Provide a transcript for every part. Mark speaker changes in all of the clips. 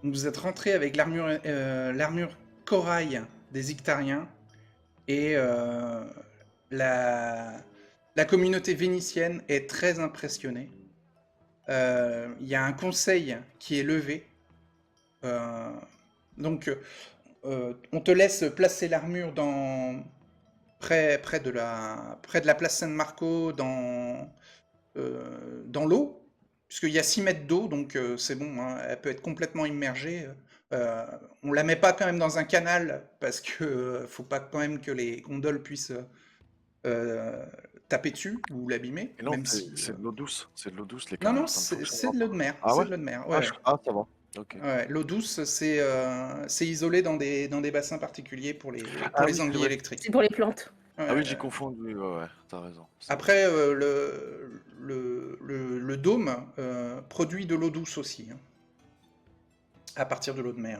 Speaker 1: Vous êtes rentré avec l'armure corail des Ictariens et la, la communauté vénitienne est très impressionnée. Il y a un conseil qui est levé. Euh, donc, on te laisse placer l'armure près de la place San Marco dans l'eau, puisqu'il y a 6 mètres d'eau, donc c'est bon, hein, elle peut être complètement immergée. Euh, on la met pas quand même dans un canal, parce que faut pas quand même que les gondoles puissent euh, taper dessus ou l'abîmer,
Speaker 2: Et non,
Speaker 1: même
Speaker 2: c'est
Speaker 1: si...
Speaker 2: c'est de l'eau douce. C'est de l'eau douce, les
Speaker 1: Non, non,
Speaker 2: canaux, ça ne
Speaker 1: c'est
Speaker 2: fonctionnera
Speaker 1: de l'eau de
Speaker 2: pas.
Speaker 1: mer,
Speaker 2: Ah
Speaker 1: c'est
Speaker 2: ouais?
Speaker 1: de l'eau de mer,
Speaker 2: Ah,
Speaker 1: ouais.
Speaker 2: ça va. Ok.
Speaker 1: Ouais, l'eau douce, c'est isolé dans des bassins particuliers pour
Speaker 2: Ah
Speaker 1: les
Speaker 2: oui, c'est
Speaker 1: anguilles
Speaker 2: vrai.
Speaker 3: C'est
Speaker 1: électriques.
Speaker 3: pour les plantes.
Speaker 2: Ah oui,
Speaker 1: Ouais.
Speaker 2: j'ai confondu. Ouais, ouais, t'as raison. C'est vrai.
Speaker 1: Après, le dôme produit de l'eau douce aussi, hein, à partir de l'eau de mer.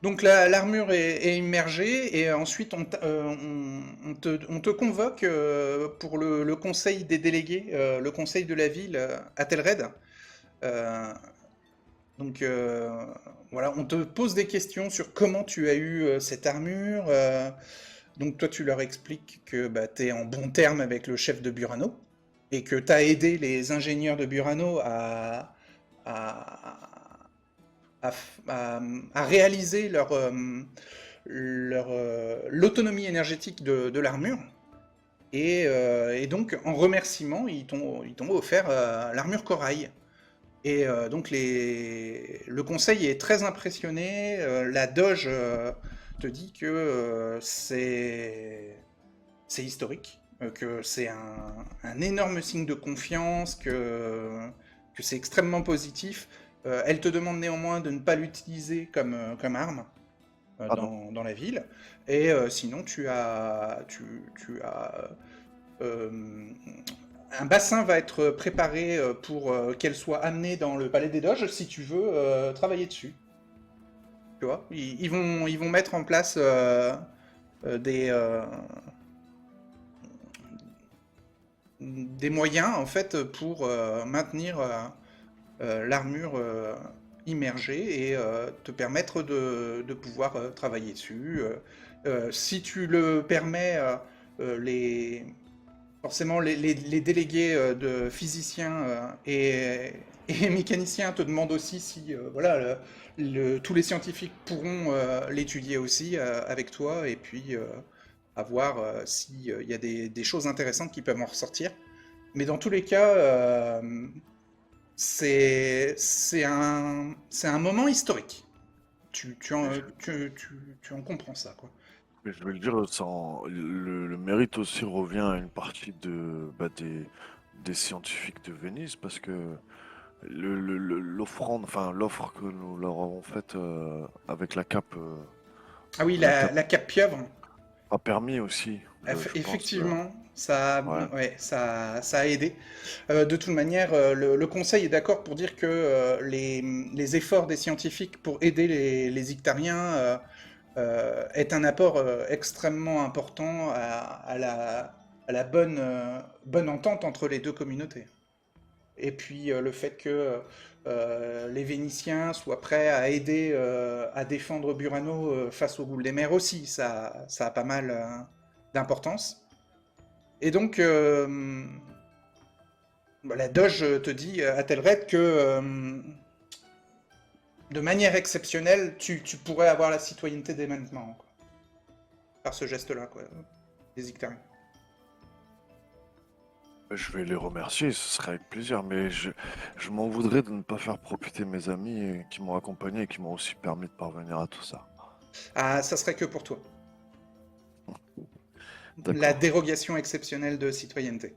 Speaker 1: Donc l'armure est immergée et ensuite on te convoque pour le conseil des délégués, le conseil de la ville à Telred. Euh, donc voilà, on te pose des questions sur comment tu as eu cette armure. Donc toi tu leur expliques que bah, tu es en bon terme avec le chef de Burano et que tu as aidé les ingénieurs de Burano à, à réaliser l'autonomie énergétique de l'armure. Et donc, en remerciement, ils t'ont offert l'armure corail. Et donc, le conseil est très impressionné. La Doge te dit que c'est historique, que c'est un énorme signe de confiance, que c'est extrêmement positif. Elle te demande néanmoins de ne pas l'utiliser comme arme
Speaker 2: Ah non.
Speaker 1: dans la ville. Et sinon, tu as un bassin va être préparé pour qu'elle soit amenée dans le palais des doges si tu veux travailler dessus. Tu vois, ils vont mettre en place des moyens en fait pour maintenir l'armure immergée et te permettre de pouvoir travailler dessus. Si tu le permets, les, forcément les délégués de physiciens et mécaniciens te demandent aussi si voilà, tous les scientifiques pourront l'étudier aussi avec toi et puis à voir s'il y a des choses intéressantes qui peuvent en ressortir. Mais dans tous les cas, c'est un moment historique.
Speaker 2: Mais je,
Speaker 1: Tu en comprends ça, quoi.
Speaker 2: mais je vais le dire, le mérite aussi revient à une partie des scientifiques de Venise parce que l'offrande, enfin l'offre que nous leur avons faite avec
Speaker 1: Ah oui,
Speaker 2: la cape
Speaker 1: la cape pieuvre,
Speaker 2: a permis aussi, je pense.
Speaker 1: effectivement,
Speaker 2: Ouais.
Speaker 1: ouais, ça a aidé. De toute manière, le Conseil est d'accord pour dire que les efforts des scientifiques pour aider les Ictariens est un apport extrêmement important à la bonne entente entre les deux communautés. Et puis le fait que les Vénitiens soient prêts à aider à défendre Burano face aux Goules des Mers aussi, ça a pas mal d'importance. Et donc, bah, la Doge te dit à Telred que de manière exceptionnelle, tu pourrais avoir la citoyenneté dès maintenant, quoi, par ce geste-là, quoi, des Ictariens.
Speaker 2: Je vais les remercier, ce sera avec plaisir, mais je m'en voudrais de ne pas faire profiter mes amis qui m'ont accompagné et qui m'ont aussi permis de parvenir à tout ça.
Speaker 1: Ah, ça serait que pour toi. La
Speaker 2: D'accord.
Speaker 1: dérogation exceptionnelle de citoyenneté.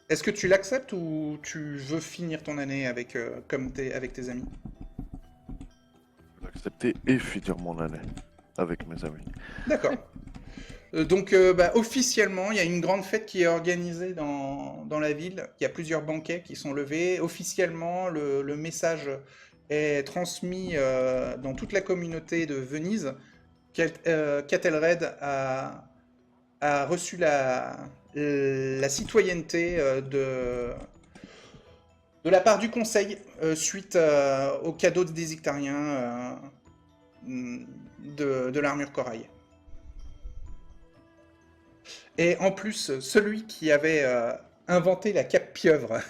Speaker 1: Est-ce que tu l'acceptes ou tu veux finir ton année avec, avec tes amis?
Speaker 2: Je vais l'accepter et finir mon année avec mes amis.
Speaker 1: D'accord. Donc, bah, officiellement, il y a une grande fête qui est organisée dans la ville. Il y a plusieurs banquets qui sont levés. Officiellement, le message est transmis dans toute la communauté de Venise qu'Ethelred a reçu la citoyenneté De la part du Conseil, suite au cadeau des Ictariens de l'armure corail. Et en plus, celui qui avait inventé la cape pieuvre.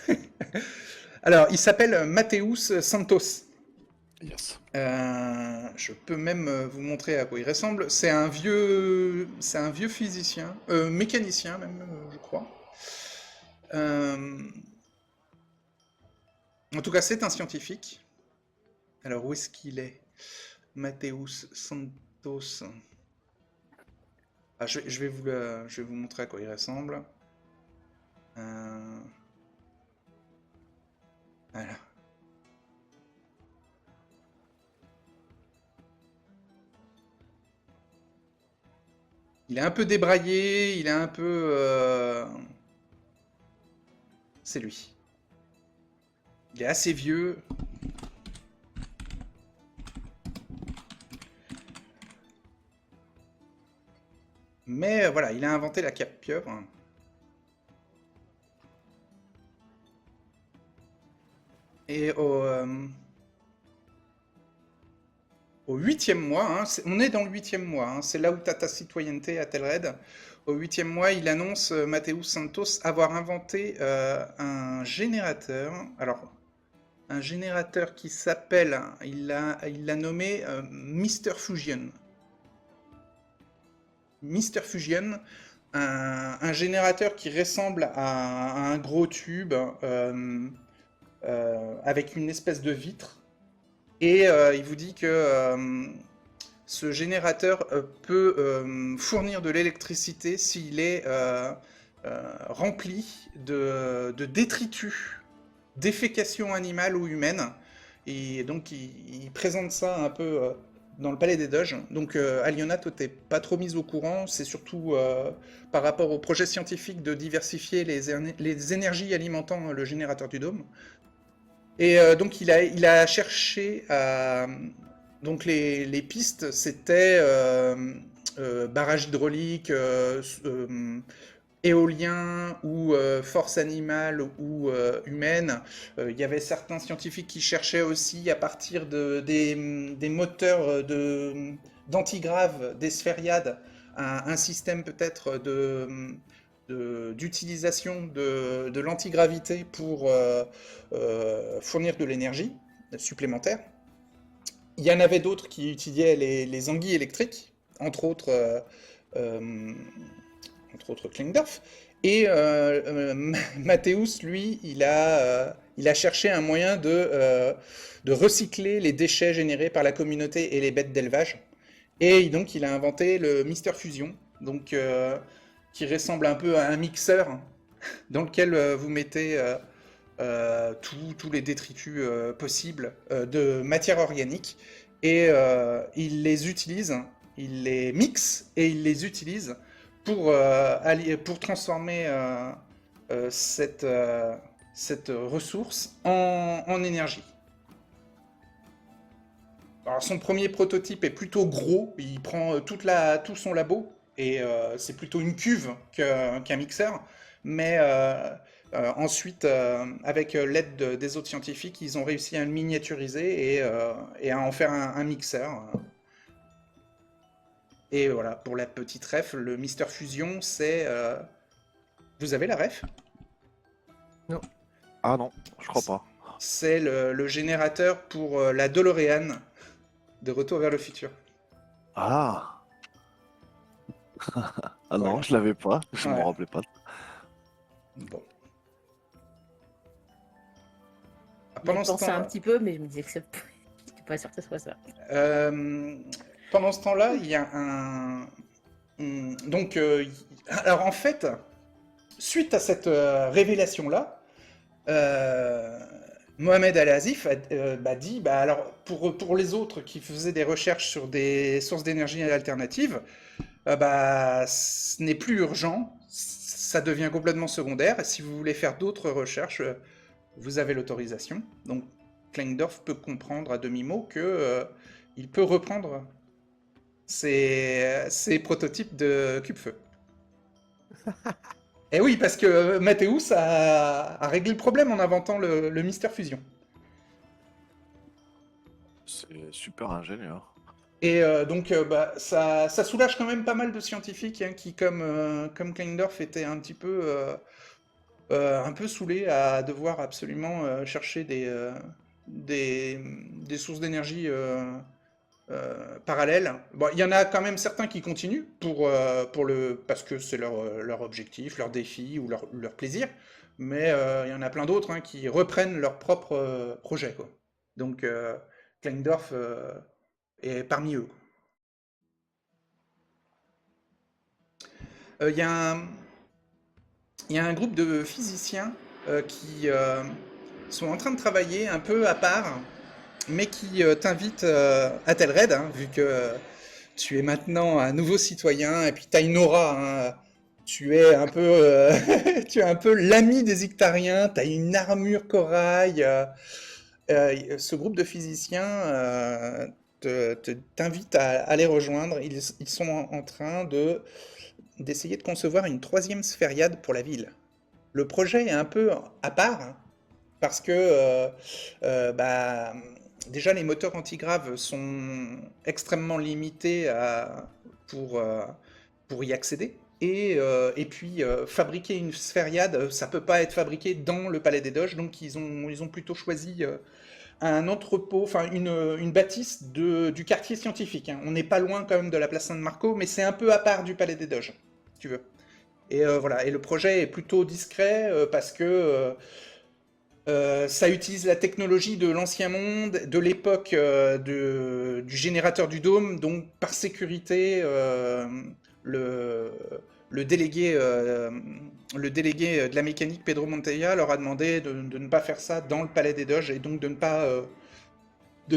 Speaker 1: Alors, il s'appelle Mateusz Santos.
Speaker 2: Yes.
Speaker 1: Je peux même vous montrer à quoi il ressemble. C'est un vieux physicien, mécanicien même, je crois. En tout cas, c'est un scientifique. Alors, où est-ce qu'il est, Mateusz Santos. Ah, je vais vous montrer à quoi il ressemble. Voilà. Il est un peu débraillé, il est un peu... C'est lui. Il est assez vieux. Mais voilà, il a inventé la cape pieuvre. Et au 8e mois, hein, on est dans le 8e mois, hein, c'est là où tu as ta citoyenneté à Telred. Au 8e mois, il annonce, Mateusz Santos, avoir inventé un générateur. Alors, un générateur qui s'appelle, il l'a nommé Mr. Fusion. Mr. Fusion, un générateur qui ressemble à un gros tube avec une espèce de vitre. Et il vous dit que ce générateur peut fournir de l'électricité s'il est rempli de détritus, défécation animale ou humaine. Et donc il présente ça un peu dans le palais des doges. Donc Aliona, toi t'es pas trop mise au courant, c'est surtout par rapport au projet scientifique de diversifier les énergies alimentant le générateur du dôme. Et donc il a cherché à... Donc les pistes, c'était barrage hydraulique, éolien ou force animale ou humaine. Il y avait certains scientifiques qui cherchaient aussi à partir des moteurs d'antigraves, des sphériades, un système peut-être d'utilisation de l'antigravité pour fournir de l'énergie supplémentaire. Il y en avait d'autres qui utilisaient les anguilles électriques, entre autres, Klingdorf. Et Mateusz, lui, il a cherché un moyen de recycler les déchets générés par la communauté et les bêtes d'élevage. Et donc, il a inventé le Mister Fusion, donc, qui ressemble un peu à un mixeur dans lequel vous mettez tous les détritus possibles de matière organique. Et il les utilise, il les mixe et il les utilise pour transformer cette ressource en énergie. Alors son premier prototype est plutôt gros, il prend tout son labo, et c'est plutôt une cuve qu'un mixeur, mais ensuite, avec l'aide des autres scientifiques, ils ont réussi à le miniaturiser et à en faire un mixeur. Et voilà, pour la petite ref, le Mister Fusion, c'est... Vous avez la ref?
Speaker 3: Non.
Speaker 2: Ah non, je crois pas.
Speaker 1: C'est le générateur pour la DeLorean de Retour vers le futur.
Speaker 2: Ah, ah non,
Speaker 1: Voilà.
Speaker 2: je l'avais pas, je me
Speaker 1: Ouais.
Speaker 2: rappelais pas.
Speaker 1: Bon.
Speaker 3: J'y
Speaker 1: Pendant ce
Speaker 3: pensais un
Speaker 1: temps,
Speaker 3: petit peu, mais je me disais que ça... j'étais pas sûre que ce soit ça.
Speaker 1: pendant ce temps-là, il y a un... Donc, alors en fait, suite à cette révélation-là, Mohamed Al-Azif a dit, bah, alors pour les autres qui faisaient des recherches sur des sources d'énergie alternatives, bah, ce n'est plus urgent, ça devient complètement secondaire, et si vous voulez faire d'autres recherches, vous avez l'autorisation. Donc Kleindorf peut comprendre à demi-mot que il peut reprendre ses prototypes de Cube-Feu. Et oui, parce que Mathéus a réglé le problème en inventant le Mister Fusion.
Speaker 2: C'est super ingénieur.
Speaker 1: Et donc, bah, ça soulage quand même pas mal de scientifiques hein, qui, comme Kleindorf, étaient un peu saoulés à devoir absolument chercher des sources d'énergie parallèles. Bon, il y en a quand même certains qui continuent parce que c'est leur objectif, leur défi ou leur plaisir, mais il y en a plein d'autres hein, qui reprennent leur propre projet, quoi. Donc, Kleindorf est parmi eux. Il y a un groupe de physiciens qui sont en train de travailler un peu à part, mais qui t'invitent à Telred, hein, vu que tu es maintenant un nouveau citoyen, et puis tu as une aura. Hein, tu es un peu, tu es un peu l'ami des Ictariens, tu as une armure corail. Ce groupe de physiciens t'invite à les rejoindre. Ils sont en train d'essayer de concevoir une troisième sphériade pour la ville. Le projet est un peu à part, hein, parce que bah, déjà les moteurs antigraves sont extrêmement limités pour y accéder. Et puis fabriquer une sphériade, ça peut pas être fabriqué dans le Palais des Doges, donc ils ont plutôt choisi un entrepôt, enfin une bâtisse du quartier scientifique. Hein. On n'est pas loin quand même de la place Saint-Marco, mais c'est un peu à part du Palais des Doges, si tu veux. Et voilà, et le projet est plutôt discret parce que ça utilise la technologie de l'ancien monde, de l'époque du générateur du dôme, donc par sécurité, le, le délégué, euh, le délégué de la mécanique, Pedro Monteya, leur a demandé de ne pas faire ça dans le palais des Doges et donc de ne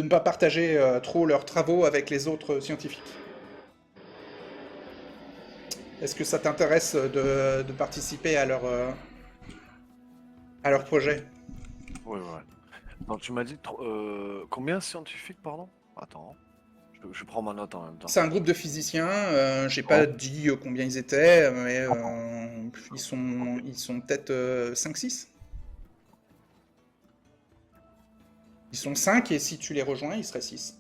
Speaker 1: pas partager trop leurs travaux avec les autres scientifiques. Est-ce que ça t'intéresse de participer à leur projet?
Speaker 2: Ouais, ouais. Donc tu m'as dit combien scientifiques, pardon? Attends, je prends ma note en même temps.
Speaker 1: C'est un groupe de physiciens, j'ai
Speaker 2: Oh,
Speaker 1: pas dit combien ils étaient, mais
Speaker 2: d'accord.
Speaker 1: ils sont peut-être 5-6. Ils sont 5 et si tu les rejoins, ils seraient 6.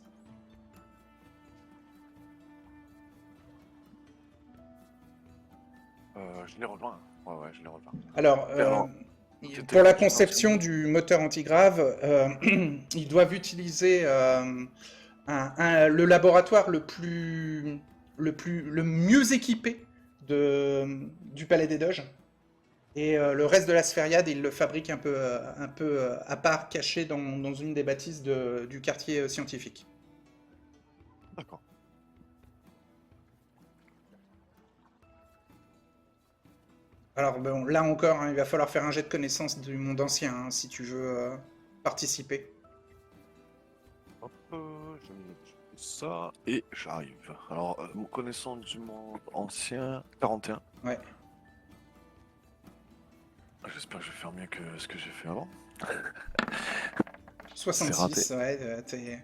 Speaker 2: Je les rejoins. Ouais, ouais, je les rejoins.
Speaker 1: Alors,
Speaker 2: Alors,
Speaker 1: pour la
Speaker 2: tu
Speaker 1: conception
Speaker 2: mentionnais.
Speaker 1: du moteur antigrave, ils doivent utiliser le laboratoire le mieux équipé du Palais des Doges. Et le reste de la sphériade, ils le fabriquent un peu à part, caché dans une des bâtisses du quartier scientifique.
Speaker 2: D'accord.
Speaker 1: Alors bon, là encore, hein, il va falloir faire un jet de connaissance du monde ancien hein, si tu veux participer.
Speaker 2: Hop, je me note ça et j'arrive. Alors, connaissance du monde ancien, 41.
Speaker 1: Ouais.
Speaker 2: J'espère que je vais faire mieux que ce que j'ai fait avant. C'est raté.
Speaker 1: 66, ouais, t'es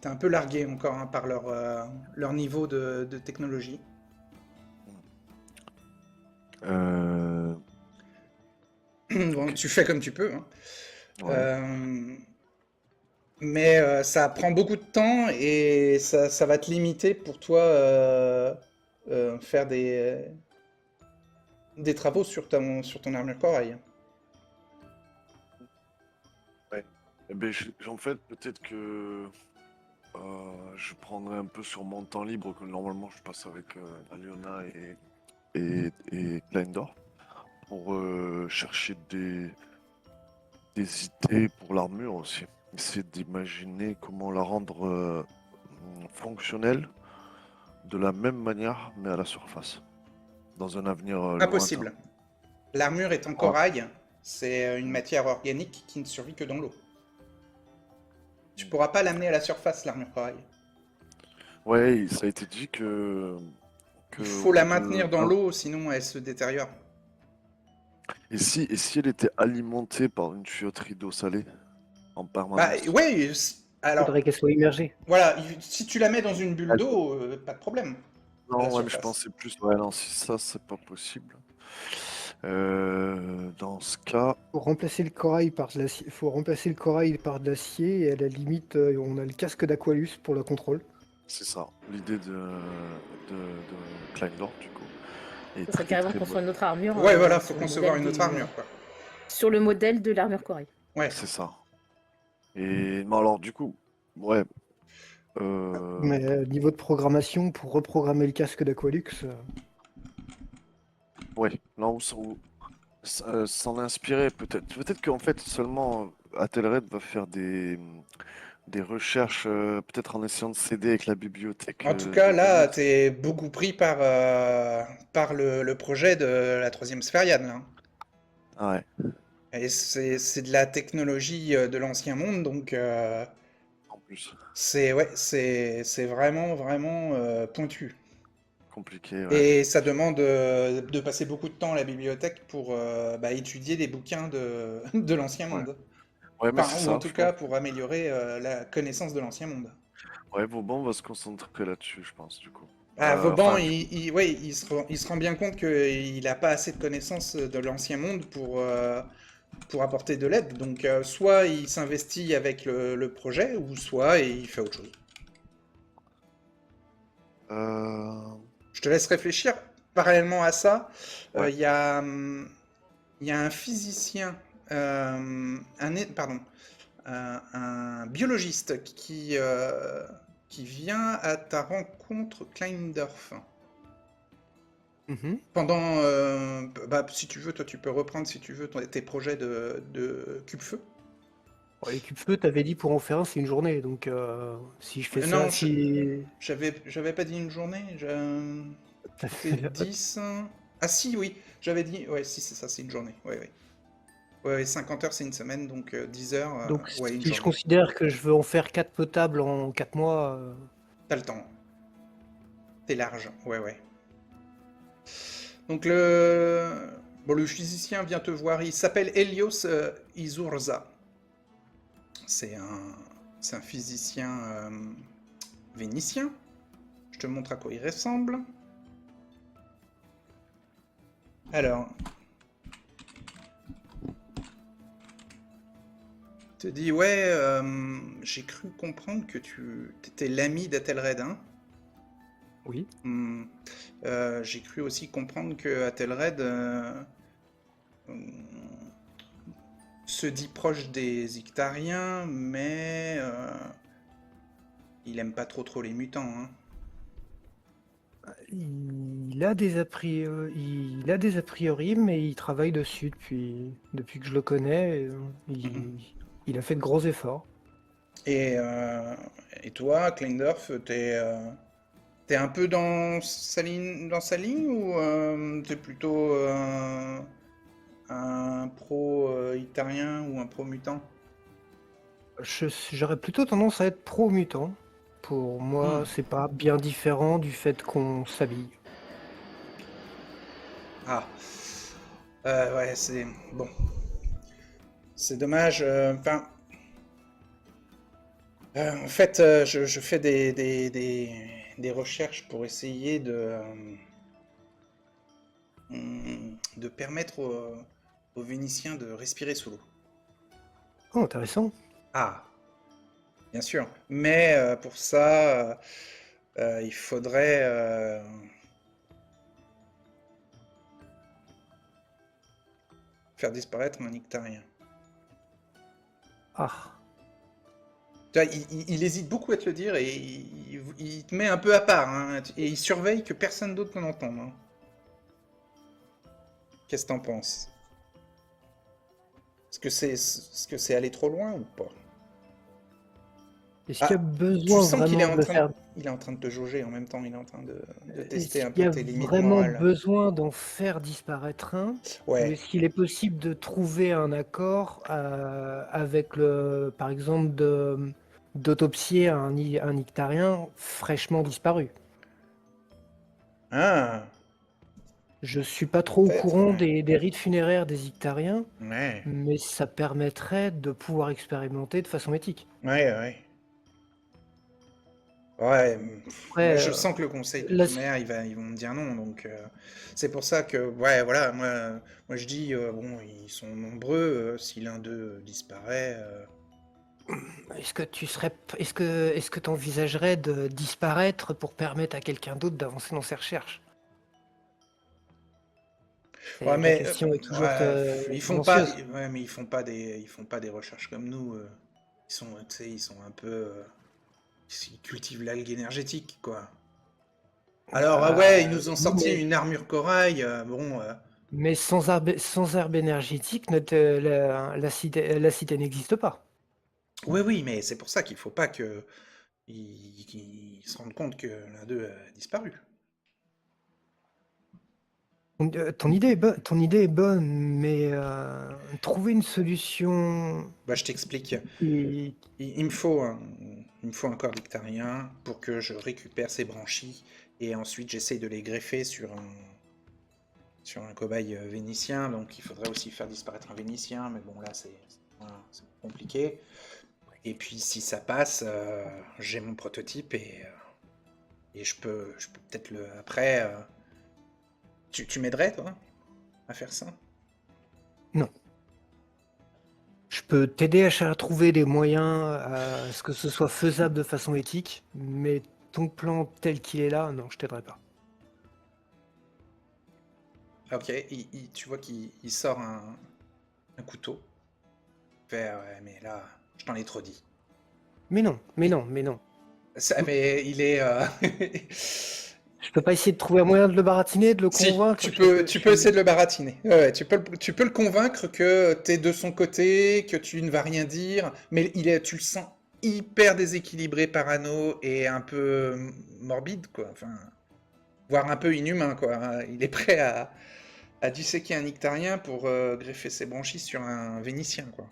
Speaker 1: un peu largué encore hein, par leur niveau de technologie.
Speaker 2: Euh,
Speaker 1: Bon,
Speaker 2: ok.
Speaker 1: tu fais comme tu peux. Hein.
Speaker 2: Ouais.
Speaker 1: Euh, mais ça prend beaucoup de temps et ça va te limiter pour toi faire des travaux sur ton armure corail.
Speaker 2: Ouais. Eh ben, en fait, peut-être que je prendrai un peu sur mon temps libre que normalement je passe avec Aliona et Kleindorf pour chercher des idées pour l'armure aussi. Essayer d'imaginer comment la rendre fonctionnelle de la même manière, mais à la surface, dans un avenir lointain.
Speaker 1: Impossible. L'armure est en
Speaker 2: Ah,
Speaker 1: corail, c'est une matière organique qui ne survit que dans l'eau. Tu pourras pas l'amener à la surface, l'armure corail.
Speaker 2: ouais, ça a été dit
Speaker 1: Il
Speaker 2: que au
Speaker 1: faut la
Speaker 2: bout de
Speaker 1: maintenir dans l'eau, sinon elle se détériore.
Speaker 2: et si elle était alimentée par une tuyauterie d'eau salée en
Speaker 1: Bah
Speaker 2: permanence?
Speaker 1: ouais, alors
Speaker 3: Faudrait qu'elle soit immergée.
Speaker 1: voilà, si tu la mets dans une bulle
Speaker 2: Elle-
Speaker 1: d'eau, pas de problème à la
Speaker 2: Non, ouais, mais je
Speaker 1: surface.
Speaker 2: pensais plus. Ouais, non, si ça, c'est pas possible. Dans ce cas,
Speaker 4: Faut remplacer le corail par de l'acier. Faut remplacer le corail par de l'acier et à la limite, on a le casque d'Aqualus pour le contrôle.
Speaker 2: c'est ça. L'idée de Kleindorf, du coup, est
Speaker 3: Ça serait
Speaker 2: très
Speaker 3: carrément
Speaker 2: très
Speaker 3: construire
Speaker 2: bonne.
Speaker 3: une autre armure
Speaker 1: Ouais, voilà, faut
Speaker 3: sur le
Speaker 1: concevoir
Speaker 3: modèle
Speaker 1: une autre
Speaker 3: du,
Speaker 1: armure, quoi.
Speaker 3: sur le modèle de l'armure corail.
Speaker 1: Ouais.
Speaker 2: C'est ça. Et bon, alors, du coup, ouais.
Speaker 4: Mais niveau de programmation, pour reprogrammer le casque d'Aqualux,
Speaker 2: Ouais, là où s'en inspirer, peut-être qu'en fait, seulement Athelred va faire des recherches, peut-être en essayant de s'aider avec la bibliothèque
Speaker 1: En tout cas,
Speaker 2: de
Speaker 1: là,
Speaker 2: Venise.
Speaker 1: t'es beaucoup pris par le projet de la troisième sphériade, là.
Speaker 2: Ah ouais,
Speaker 1: Et c'est de la technologie de l'ancien monde, donc
Speaker 2: en plus.
Speaker 1: c'est vraiment, vraiment pointu.
Speaker 2: Compliqué, ouais.
Speaker 1: Et ça demande de passer beaucoup de temps à la bibliothèque pour étudier les bouquins de l'ancien
Speaker 2: Ouais,
Speaker 1: monde.
Speaker 2: ouais, mais
Speaker 1: Enfin,
Speaker 2: c'est
Speaker 1: ou en
Speaker 2: ça,
Speaker 1: tout
Speaker 2: je
Speaker 1: cas
Speaker 2: pense.
Speaker 1: pour améliorer la connaissance de l'ancien monde.
Speaker 2: Ouais, Vauban va se concentrer là-dessus, je pense, du coup.
Speaker 1: Ah, Vauban,
Speaker 2: Enfin,
Speaker 1: ouais, il se rend bien compte qu'il n'a pas assez de connaissances de l'ancien monde pour apporter de l'aide. Donc, soit il s'investit avec le projet, ou soit il fait autre chose.
Speaker 2: euh,
Speaker 1: Je te laisse réfléchir. Parallèlement à ça,
Speaker 2: ouais.
Speaker 1: il y a un physicien, pardon, un biologiste qui vient à ta rencontre Kleindorf.
Speaker 4: mhm.
Speaker 1: Pendant, si tu veux, toi tu peux reprendre si tu veux tes projets de Cube-Feu.
Speaker 4: Bon, les cubes feu, t'avais dit pour en faire un, c'est une journée. Donc si je fais ça,
Speaker 1: Non,
Speaker 4: si
Speaker 1: j'avais pas dit une journée,
Speaker 4: t'as
Speaker 1: c'était
Speaker 4: fait-
Speaker 1: 10. Ah si, oui, j'avais dit, ouais, si c'est ça, c'est une journée, ouais, ouais. Ouais, ouais, 50 heures c'est une semaine, donc 10 heures,
Speaker 4: donc
Speaker 1: ouais, une
Speaker 4: si je
Speaker 1: journée.
Speaker 4: considère que je veux en faire 4 potables en 4 mois,
Speaker 1: T'as le temps, t'es large, ouais, ouais. Donc le physicien vient te voir, il s'appelle Helios Izurza. C'est un physicien vénitien. Je te montre à quoi il ressemble. Alors, il te dit, ouais, j'ai cru comprendre que tu étais l'ami d'Athelred, hein.
Speaker 4: oui.
Speaker 1: J'ai cru aussi comprendre que Athelred se dit proche des Ictariens, mais il aime pas trop les mutants, hein.
Speaker 4: Il a des a priori, mais il travaille dessus depuis que je le connais.
Speaker 1: Mhm.
Speaker 4: Il a fait de gros efforts.
Speaker 1: Et, toi, Kleindorf, t'es un peu dans sa ligne ou t'es plutôt un pro itarien ou un pro mutant?
Speaker 4: J'aurais plutôt tendance à être pro-mutant. Pour moi,
Speaker 1: Hmm.
Speaker 4: c'est pas bien différent du fait qu'on s'habille.
Speaker 1: Ah, ouais, c'est bon. C'est dommage. Enfin, en fait, je fais des recherches pour essayer de permettre aux Vénitiens de respirer sous l'eau.
Speaker 4: Oh, intéressant.
Speaker 1: Ah, bien sûr. Mais pour ça, il faudrait faire disparaître un Ictarien.
Speaker 4: Ah,
Speaker 1: Tu vois, il hésite beaucoup à te le dire et il te met un peu à part, hein, et il surveille que personne d'autre n'en entende, hein. Qu'est-ce que t'en penses? Est-ce que c'est aller trop loin ou pas?
Speaker 4: est-ce qu'il y a
Speaker 1: Ah, tu
Speaker 4: besoin
Speaker 1: sens qu'il est
Speaker 4: vraiment
Speaker 1: en
Speaker 4: de
Speaker 1: train de,
Speaker 4: faire...
Speaker 1: il est en train de te jauger en même temps, il est en train de tester
Speaker 4: Est-ce
Speaker 1: un
Speaker 4: qu'il y
Speaker 1: peu
Speaker 4: a
Speaker 1: tes limites
Speaker 4: vraiment
Speaker 1: morales.
Speaker 4: besoin d'en faire disparaître un? Ou
Speaker 1: Ouais.
Speaker 4: est-ce qu'il est possible de trouver un accord avec par exemple, d'autopsier un Ictarien fraîchement disparu?
Speaker 1: Ah,
Speaker 4: Je suis pas trop au
Speaker 1: peut-être,
Speaker 4: courant
Speaker 1: ouais.
Speaker 4: des rites funéraires des Ictariens,
Speaker 1: Ouais,
Speaker 4: mais ça permettrait de pouvoir expérimenter de façon éthique.
Speaker 1: ouais, ouais. Ouais, moi
Speaker 4: Après,
Speaker 1: je sens que le conseil de
Speaker 4: là,
Speaker 1: toute manière, ils vont me dire non, donc c'est pour ça que, ouais, voilà, moi je dis, bon, ils sont nombreux, si l'un d'eux disparaît,
Speaker 4: est-ce que tu envisagerais de disparaître pour permettre à quelqu'un d'autre d'avancer dans ses recherches?
Speaker 1: ouais,
Speaker 4: La
Speaker 1: mais
Speaker 4: question est toujours
Speaker 1: ouais, ils font pas,
Speaker 4: tendancieuse.
Speaker 1: ouais, mais ils font pas des recherches comme nous, ils sont, tu sais, ils sont un peu, ils cultivent l'algue énergétique, quoi. Alors, ouais, ils
Speaker 4: Bah,
Speaker 1: nous ont
Speaker 4: oui,
Speaker 1: sorti une armure corail, bon,
Speaker 4: mais sans herbe énergétique, la cité n'existe pas.
Speaker 1: oui, oui, mais c'est pour ça qu'il faut pas que qu'ils se rendent compte que l'un d'eux a disparu.
Speaker 4: Ton idée est bonne, mais trouver une solution
Speaker 1: Bah, je t'explique.
Speaker 4: qui...
Speaker 1: Il il me faut un corps dictarien pour que je récupère ces branchies et ensuite j'essaye de les greffer sur un cobaye vénitien. Donc il faudrait aussi faire disparaître un vénitien, mais bon là c'est compliqué. Et puis si ça passe, j'ai mon prototype et je peux peut-être le après. Tu m'aiderais toi à faire ça?
Speaker 4: Non. Je peux t'aider à trouver des moyens à ce que ce soit faisable de façon éthique, mais ton plan tel qu'il est là, non, je t'aiderai pas.
Speaker 1: Ok, tu vois qu'il sort un couteau. Fait, ouais, mais là, je t'en ai trop dit.
Speaker 4: Mais non, mais
Speaker 1: Et
Speaker 4: non, mais non.
Speaker 1: ça, mais il est.
Speaker 4: Je peux pas essayer de trouver un moyen de le baratiner, de le
Speaker 1: Si,
Speaker 4: convaincre que
Speaker 1: tu peux
Speaker 4: tu...
Speaker 1: essayer de le baratiner. Ouais, ouais, tu peux le convaincre que t'es de son côté, que tu ne vas rien dire, mais tu le sens hyper déséquilibré, parano et un peu morbide, quoi. Enfin, voire un peu inhumain, quoi. Il est prêt à disséquer un Ictarien pour greffer ses branchies sur un Vénitien, quoi.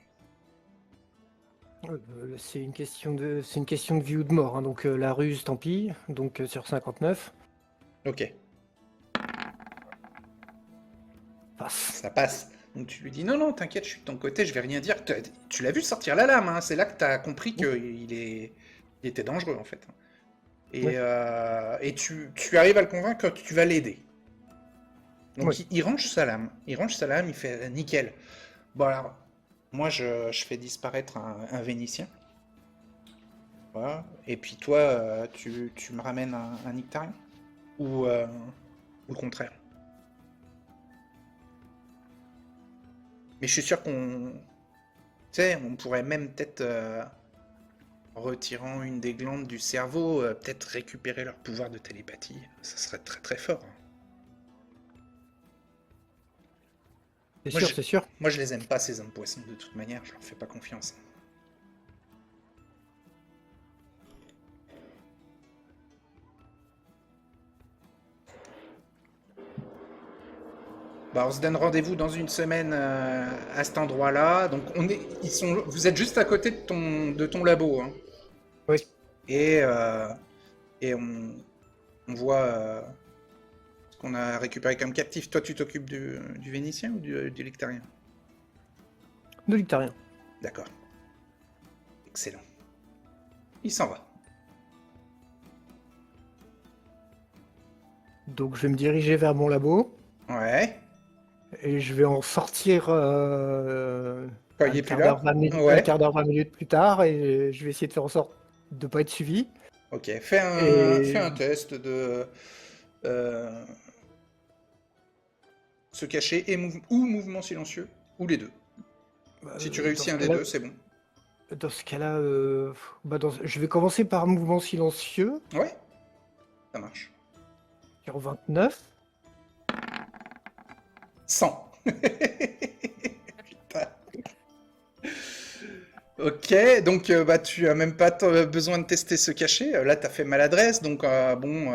Speaker 4: C'est une question de vie ou de mort, hein. Donc la ruse, tant pis. Donc sur 59,
Speaker 1: Ok,
Speaker 4: passe.
Speaker 1: ça passe. Donc tu lui dis non, non, t'inquiète, je suis de ton côté, je vais rien dire. Tu l'as vu sortir la lame, hein. C'est là que t'as compris il était dangereux, en fait.
Speaker 4: Oui,
Speaker 1: Et tu arrives à le convaincre que tu vas l'aider.
Speaker 4: oui.
Speaker 1: Donc il range sa lame. Il range sa lame, il fait nickel. Bon alors, moi je fais disparaître un Vénitien. Voilà. Et puis toi, tu me ramènes un Ictarien? Ou le contraire? Mais je suis sûr qu'on... Tu sais, on pourrait même peut-être, en retirant une des glandes du cerveau, peut-être récupérer leur pouvoir de télépathie. Ça serait très très fort, hein.
Speaker 4: C'est
Speaker 1: Moi
Speaker 4: sûr,
Speaker 1: je,
Speaker 4: c'est sûr.
Speaker 1: moi, je les aime pas, ces hommes poissons, de toute manière, je leur fais pas confiance. Bah, on se donne rendez-vous dans une semaine à cet endroit-là. Donc vous êtes juste à côté de ton labo, hein.
Speaker 4: Oui.
Speaker 1: Et, euh, et on voit ce qu'on a récupéré comme captif. Toi, tu t'occupes du Vénitien ou du Lectarien?
Speaker 4: De l'Ictarien.
Speaker 1: D'accord. Excellent. Il s'en va.
Speaker 4: Donc je vais me diriger vers mon labo
Speaker 1: Ouais.
Speaker 4: et je vais en sortir
Speaker 1: Quand il est plus là?
Speaker 4: un
Speaker 1: Ouais.
Speaker 4: quart d'heure, 20 minutes plus tard et je vais essayer de faire en sorte de ne pas être suivi.
Speaker 1: Ok. Fais
Speaker 4: Et
Speaker 1: un test de euh, se cacher ou mouvement silencieux, ou les deux. Si tu
Speaker 4: dans
Speaker 1: réussis
Speaker 4: ce
Speaker 1: un des
Speaker 4: cas-là,
Speaker 1: deux, c'est bon.
Speaker 4: je vais commencer par un mouvement silencieux
Speaker 1: Ouais, ça marche.
Speaker 4: sur 29.
Speaker 1: 100. Putain. Ok, donc bah, tu as même pas besoin de tester ce cachet. Là, tu as fait maladresse, donc bon,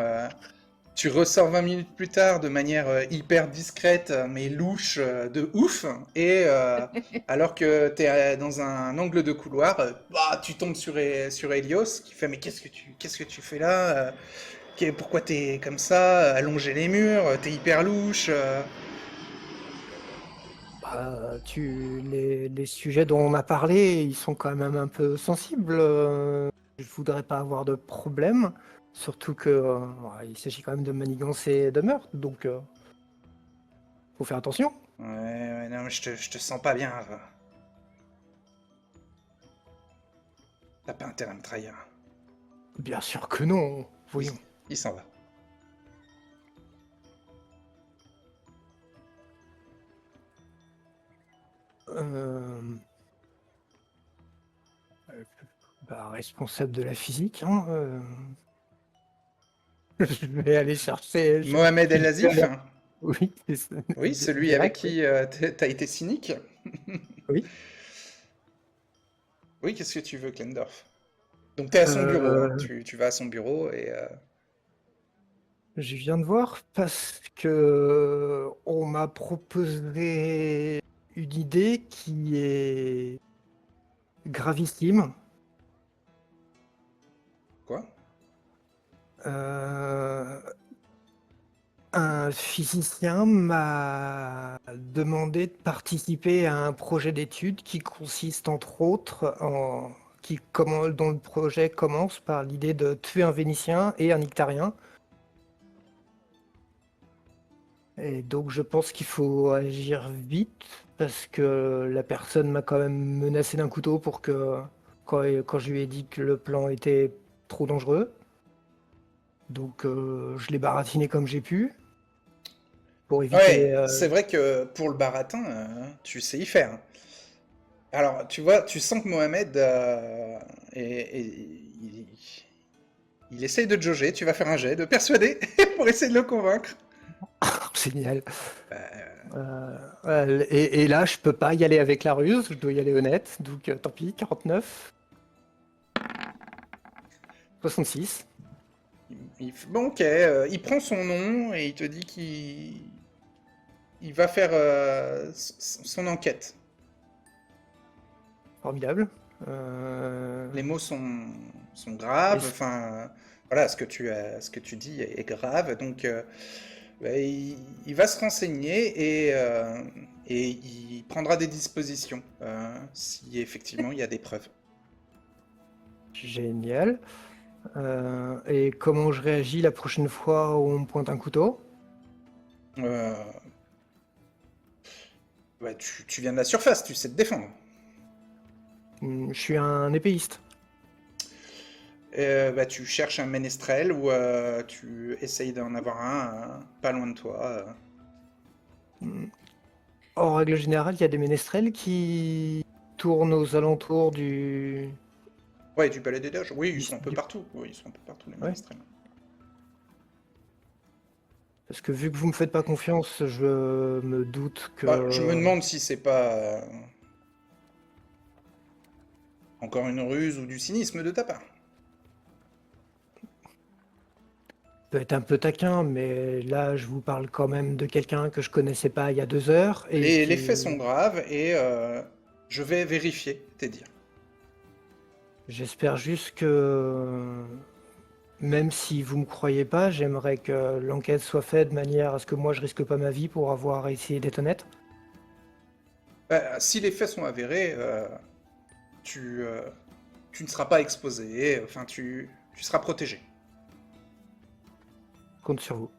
Speaker 1: tu ressors 20 minutes plus tard de manière hyper discrète, mais louche de ouf. Et alors que tu es dans un angle de couloir, bah, tu tombes sur Helios qui fait mais qu'est-ce que tu fais là? Pourquoi t'es comme ça, allonger les murs, t'es hyper louche.
Speaker 4: Les sujets dont on a parlé, ils sont quand même un peu sensibles. je voudrais pas avoir de problème. Surtout que il s'agit quand même de manigance et de meurtre, donc faut faire attention.
Speaker 1: Ouais, non, mais je te sens pas bien. T'as pas intérêt à me trahir.
Speaker 4: Bien sûr que non.
Speaker 1: Il,
Speaker 4: Voyons.
Speaker 1: il s'en va.
Speaker 4: Euh, responsable de la physique, hein, je vais aller chercher.
Speaker 1: Mohamed El Azif?
Speaker 4: Oui, c'est ça.
Speaker 1: Oui, celui avec
Speaker 4: Direct,
Speaker 1: qui t'as été cynique.
Speaker 4: oui.
Speaker 1: Oui, qu'est-ce que tu veux, Klendorf? Donc t'es à son bureau, hein.
Speaker 4: Euh,
Speaker 1: Tu vas à son bureau et...
Speaker 4: je viens de voir parce que on m'a proposé une idée qui est gravissime.
Speaker 1: Quoi?
Speaker 4: Euh, un physicien m'a demandé de participer à un projet d'étude qui consiste entre autres dont le projet commence par l'idée de tuer un Vénitien et un Ictarien. Et donc je pense qu'il faut agir vite parce que la personne m'a quand même menacé d'un couteau pour que quand je lui ai dit que le plan était trop dangereux. Donc je l'ai baratiné comme j'ai pu pour éviter.
Speaker 1: Ouais, c'est vrai que pour le baratin, tu sais y faire. Alors, tu vois, tu sens que Mohamed, il essaye de te jauger, tu vas faire un jet de persuader pour essayer de le convaincre.
Speaker 4: Génial.
Speaker 1: Bah,
Speaker 4: Et là, je peux pas y aller avec la ruse, je dois y aller honnête. Donc tant pis, 49, 66.
Speaker 1: bon, ok, il prend son nom et il te dit qu'il va faire son enquête.
Speaker 4: Formidable.
Speaker 1: Les mots sont graves,
Speaker 4: Est-ce-
Speaker 1: enfin, voilà, ce que tu dis est grave, donc bah, il va se renseigner et il prendra des dispositions si effectivement il y a des preuves.
Speaker 4: Génial. Et comment je réagis la prochaine fois où on me pointe un couteau?
Speaker 1: Euh, bah, tu viens de la surface, tu sais te défendre.
Speaker 4: Je suis un épéiste.
Speaker 1: Bah, tu cherches un ménestrel ou tu essayes d'en avoir un pas loin de toi.
Speaker 4: Hmm. En règle générale, il y a des ménestrels qui tournent aux alentours du.
Speaker 1: Ouais, du palais des doges. Oui, ils
Speaker 4: du-
Speaker 1: sont un peu
Speaker 4: du-
Speaker 1: partout. Oui, ils sont un peu partout, les
Speaker 4: Ouais.
Speaker 1: ménestrels.
Speaker 4: Parce que vu que vous me faites pas confiance, je me doute
Speaker 1: Bah, je me
Speaker 4: que.
Speaker 1: demande si c'est pas encore une ruse ou du cynisme de ta part.
Speaker 4: Peut être un peu taquin, mais là, je vous parle quand même de quelqu'un que je connaissais pas il y a 2 heures et
Speaker 1: Les faits sont
Speaker 4: qui.
Speaker 1: graves et je vais vérifier tes dires.
Speaker 4: J'espère juste que, même si vous me croyez pas, j'aimerais que l'enquête soit faite de manière à ce que moi je risque pas ma vie pour avoir essayé d'être honnête.
Speaker 1: Bah, si les faits sont avérés, tu, euh, tu ne seras pas exposé, enfin tu seras protégé.
Speaker 4: Je compte sur vous.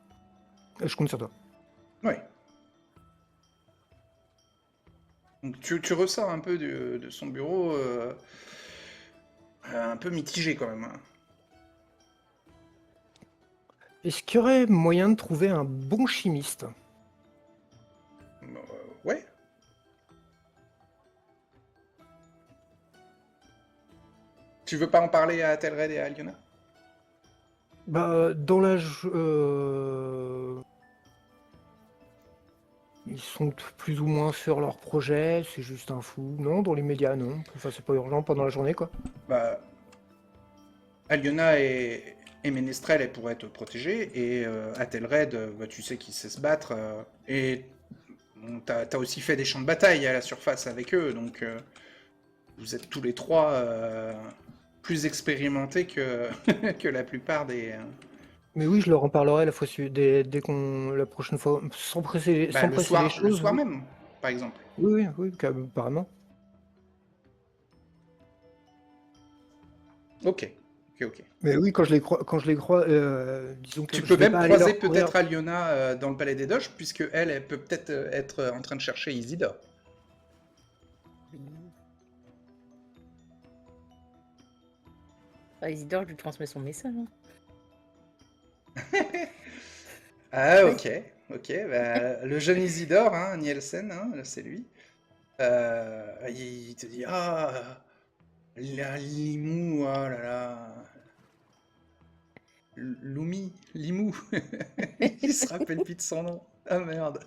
Speaker 4: Je compte sur toi.
Speaker 1: Oui. Donc tu ressors un peu de son bureau un peu mitigé quand même, hein.
Speaker 4: Est-ce qu'il y aurait moyen de trouver un bon chimiste?
Speaker 1: Ouais. Tu veux pas en parler à Telred et à Aliona?
Speaker 4: Bah, dans la. Ils sont plus ou moins sur leur projet, c'est juste un fou. Non, dans les médias, non. Enfin, c'est pas urgent pendant la journée, quoi.
Speaker 1: Bah, Aliona et Ménestrel, elles pourraient te protéger, et Athelred, bah, tu sais qu'il sait se battre, et bon, t'as aussi fait des champs de bataille à la surface avec eux, donc vous êtes tous les trois plus expérimentés que, que la plupart des...
Speaker 4: Mais oui, je leur en parlerai la fois dès qu'on la prochaine fois,
Speaker 1: Bah,
Speaker 4: sans presser les
Speaker 1: le
Speaker 4: choses.
Speaker 1: soir
Speaker 4: Oui,
Speaker 1: même, par exemple.
Speaker 4: oui, apparemment.
Speaker 1: Ok. Ok.
Speaker 4: Mais oui, quand je les crois, disons que
Speaker 1: Tu
Speaker 4: je
Speaker 1: peux
Speaker 4: vais
Speaker 1: même
Speaker 4: pas aller
Speaker 1: croiser
Speaker 4: leur courir.
Speaker 1: peut-être Aliona dans le palais des doges, puisque elle peut peut-être être en train de chercher Isidore.
Speaker 3: Ah, Isidore, je lui transmets son message. Hein.
Speaker 1: Ah, ok, ok. Bah, le jeune Isidore, hein, Nielsen, hein, c'est lui. Il te dit ah, Limou, oh là là. Limou. Il se rappelle plus de son nom. Ah merde.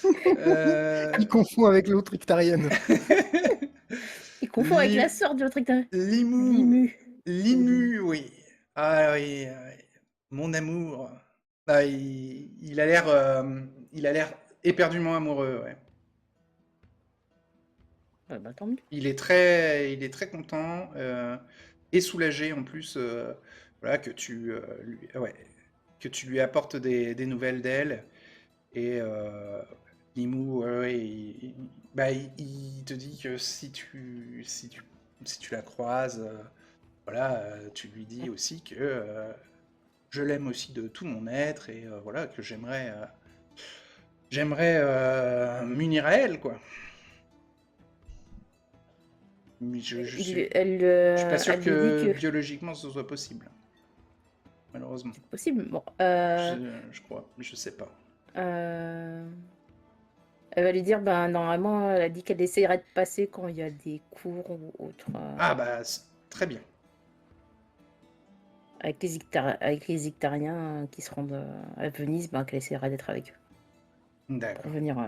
Speaker 4: Il confond avec l'autre Ictarienne.
Speaker 3: Il confond avec la
Speaker 1: Lim-
Speaker 3: sœur de l'autre acteur.
Speaker 1: Limou.
Speaker 3: Limu.
Speaker 1: Limu, oui. Ah oui, oui. Mon amour. Ah, il a l'air éperdument amoureux, ouais.
Speaker 3: Ah, bah, tant mieux.
Speaker 1: Il est très content et soulagé en plus, voilà, que tu lui apportes des nouvelles d'elle. Et Limou, ouais, ouais, il te dit que si tu la croises, voilà, tu lui dis aussi que je l'aime aussi de tout mon être et voilà, que j'aimerais m'unir à elle, quoi. Mais je suis pas sûr
Speaker 3: Elle lui dit
Speaker 1: que
Speaker 3: que
Speaker 1: biologiquement ce soit possible, malheureusement.
Speaker 3: c'est possible. Bon,
Speaker 1: Je crois, mais je sais pas.
Speaker 3: elle va lui dire, ben normalement, elle a dit qu'elle essayerait de passer quand il y a des cours ou autre.
Speaker 1: Ah bah, très bien.
Speaker 3: Avec les Ictariens qui se rendent à Venise, ben, qu'elle essaiera d'être avec eux.
Speaker 1: D'accord.
Speaker 3: Pour venir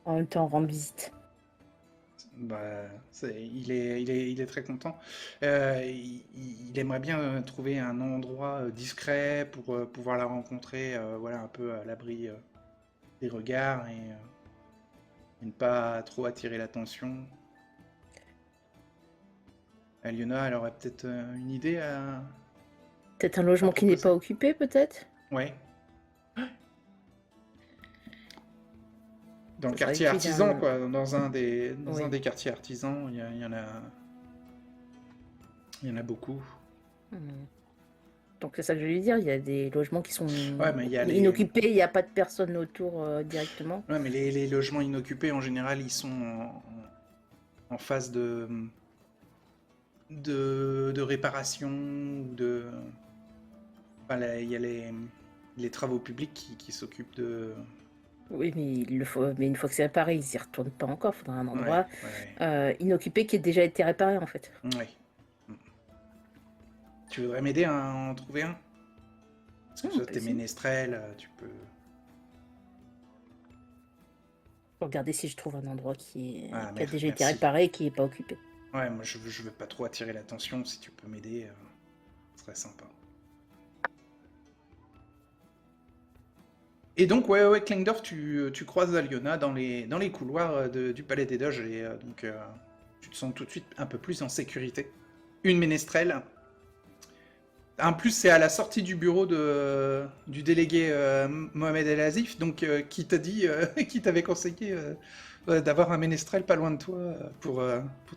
Speaker 3: en même temps rendre visite.
Speaker 1: Bah, il est très content. Il aimerait bien trouver un endroit discret pour pouvoir la rencontrer, voilà, un peu à l'abri des regards et ne pas trop attirer l'attention. Aliona, elle aurait peut-être une idée à...
Speaker 3: Peut-être un logement qui n'est
Speaker 1: proposer.
Speaker 3: pas occupé, peut-être.
Speaker 1: Ouais. Dans le
Speaker 3: Ça serait
Speaker 1: quartier
Speaker 3: utile,
Speaker 1: artisan,
Speaker 3: hein.
Speaker 1: quoi. Dans un des
Speaker 3: Oui.
Speaker 1: quartiers artisans, il y en a beaucoup.
Speaker 3: Donc c'est ça que je vais lui dire, il y a des logements qui sont
Speaker 1: Ouais, mais il y a
Speaker 3: inoccupés, il n'y a pas de personne autour directement.
Speaker 1: Ouais, mais les logements inoccupés, en général, ils sont en phase de réparation ou de... Enfin, là, il y a les travaux publics qui s'occupent de...
Speaker 3: Oui, mais une fois que c'est réparé, ils n'y retournent pas encore. Il faudra un endroit
Speaker 1: Ouais.
Speaker 3: inoccupé qui a déjà été réparé en fait.
Speaker 1: Ouais. Tu voudrais m'aider à en trouver un? Parce que
Speaker 3: on
Speaker 1: toi,
Speaker 3: peut
Speaker 1: t'es
Speaker 3: essayer.
Speaker 1: ménestrel, tu peux...
Speaker 3: Faut regarder si je trouve un endroit qui a déjà été
Speaker 1: merci.
Speaker 3: réparé et qui n'est pas occupé.
Speaker 1: Ouais, moi je veux pas trop attirer l'attention, si tu peux m'aider, ce serait sympa. Et donc, ouais, Klingdorf, tu croises Aliona dans les couloirs du Palais des Doges, et donc tu te sens tout de suite un peu plus en sécurité. Une ménestrelle. En plus, c'est à la sortie du bureau du délégué Mohamed El Azif, donc qui t'a dit, qui t'avait conseillé d'avoir un ménestrel pas loin de toi pour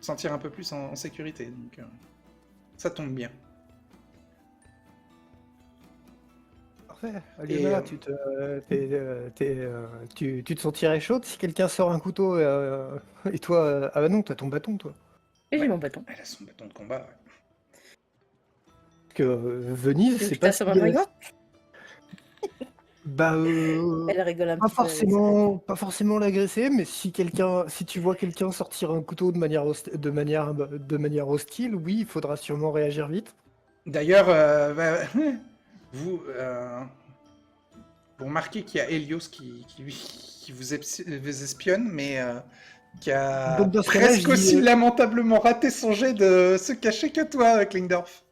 Speaker 1: te sentir un peu plus en sécurité. Donc, ça tombe bien.
Speaker 4: Parfait. Aliona, tu te sentirais chaude si quelqu'un sort un couteau et toi... Ah bah non, t'as ton bâton, toi.
Speaker 3: Et
Speaker 1: Ouais.
Speaker 3: j'ai mon bâton.
Speaker 1: Elle a son bâton de combat. Ouais.
Speaker 4: Parce que Venise,
Speaker 3: Tu veux
Speaker 4: c'est
Speaker 3: que je
Speaker 4: pas
Speaker 3: tape
Speaker 4: si...
Speaker 3: sur ma brigade?
Speaker 4: Bah,
Speaker 3: Elle rigole un
Speaker 4: pas
Speaker 3: petit peu avec ça.
Speaker 4: pas forcément l'agresser, mais si tu vois quelqu'un sortir un couteau de manière hostile, oui, il faudra sûrement réagir vite.
Speaker 1: D'ailleurs, vous, vous remarquez qu'il y a Helios qui vous espionne, mais qui a
Speaker 4: Donc dans ce cas-là,
Speaker 1: presque aussi lamentablement raté son jet de se cacher que toi, Klingdorf.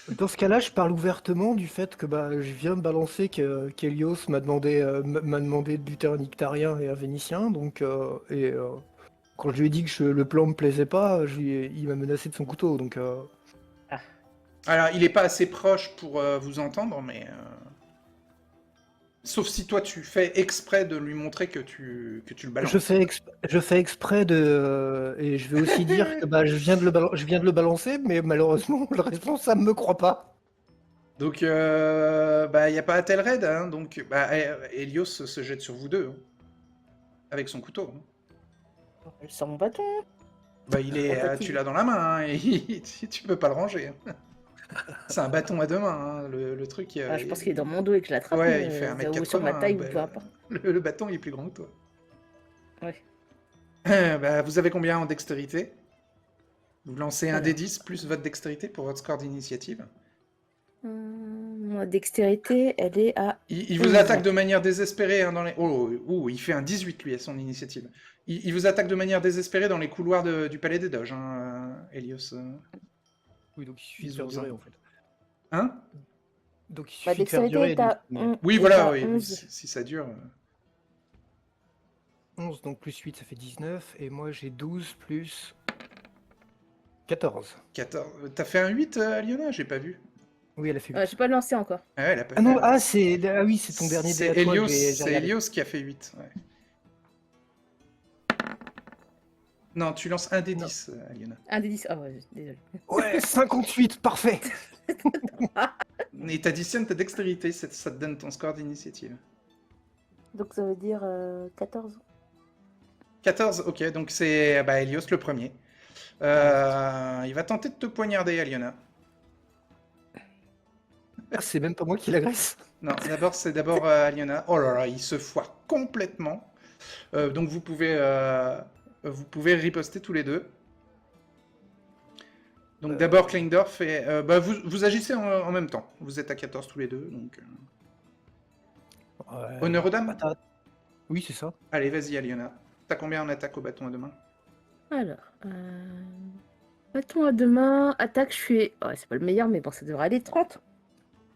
Speaker 4: je parle ouvertement du fait que bah, je viens de balancer qu'Helios m'a demandé de buter un Ictarien et un Vénitien, donc quand je lui ai dit que le plan me plaisait pas, il m'a menacé de son couteau, donc
Speaker 1: Alors, il n'est pas assez proche pour vous entendre, mais Sauf si toi tu fais exprès de lui montrer que tu le balances.
Speaker 4: Je fais exprès de. Et je vais aussi dire que je viens de le balancer, mais malheureusement, le responsable me croit pas.
Speaker 1: Donc, il n'y a pas tel raid, hein, donc Helios se jette sur vous deux, hein, avec son couteau. Hein.
Speaker 3: Elle sort mon bâton.
Speaker 1: Bah, tu l'as dans la main, hein, et tu peux pas le ranger. Hein. C'est un bâton à deux mains, hein, le truc.
Speaker 3: Je pense qu'il est dans mon dos et que je l'attrape.
Speaker 1: Ouais, il fait
Speaker 3: ou sur ma
Speaker 1: 1m80.
Speaker 3: taille
Speaker 1: Bah,
Speaker 3: ou peu importe.
Speaker 1: le bâton il est plus grand que toi.
Speaker 3: Ouais.
Speaker 1: Vous avez combien en dextérité? Vous lancez un
Speaker 3: Alors.
Speaker 1: D10 plus votre dextérité pour votre score d'initiative.
Speaker 3: Ma dextérité, elle est à.
Speaker 1: Il vous
Speaker 3: 11.
Speaker 1: attaque de manière désespérée hein, dans les. Oh, il fait un 18 lui à son initiative. Il vous attaque de manière désespérée dans les couloirs du palais des doges, hein, Helios.
Speaker 4: Oui, donc il suffit de faire durer en fait.
Speaker 1: Hein?
Speaker 4: Donc il
Speaker 3: Ma
Speaker 4: suffit de faire
Speaker 3: dextérité
Speaker 4: durer.
Speaker 3: est à.
Speaker 1: Oui,
Speaker 3: est
Speaker 1: voilà,
Speaker 3: à
Speaker 1: oui,
Speaker 3: 11.
Speaker 1: si ça dure.
Speaker 4: 11, donc plus 8, ça fait 19. Et moi j'ai 12 plus 14.
Speaker 1: 14. T'as fait un 8, Aliona? J'ai pas vu.
Speaker 4: Oui, elle a fait 8.
Speaker 3: J'ai pas lancé encore.
Speaker 1: Ah ouais, elle a pas
Speaker 4: Ah
Speaker 1: fait.
Speaker 4: non, oui, c'est ton dernier dé à
Speaker 1: C'est
Speaker 4: toi.
Speaker 1: Helios,
Speaker 4: j'ai
Speaker 1: c'est
Speaker 4: regardé.
Speaker 1: Helios qui a fait 8. Ouais. Non, tu lances un des 10, Aliona.
Speaker 3: Un des 10. Ah ouais, désolé.
Speaker 4: Ouais, 58, parfait.
Speaker 1: Et t'additionnes ta dextérité, ça te donne ton score d'initiative.
Speaker 3: Donc ça veut dire 14.
Speaker 1: 14, ok, donc c'est Helios le premier. Il va tenter de te poignarder, Aliona.
Speaker 4: Ah, c'est même pas moi qui l'agresse.
Speaker 1: Non, c'est d'abord Aliona. Oh là là, il se foire complètement. Donc vous pouvez riposter tous les deux. Donc d'abord Kleindorf et vous agissez en même temps. Vous êtes à 14 tous les deux, donc.
Speaker 4: Ouais.
Speaker 1: Honneur aux dames.
Speaker 4: Oui, c'est ça.
Speaker 1: Allez, vas-y, Aliona. T'as combien en attaque au bâton à deux mains?
Speaker 3: Alors. Bâton à deux mains. Attaque, je suis. Ouais, c'est pas le meilleur, mais bon, ça devrait aller 30.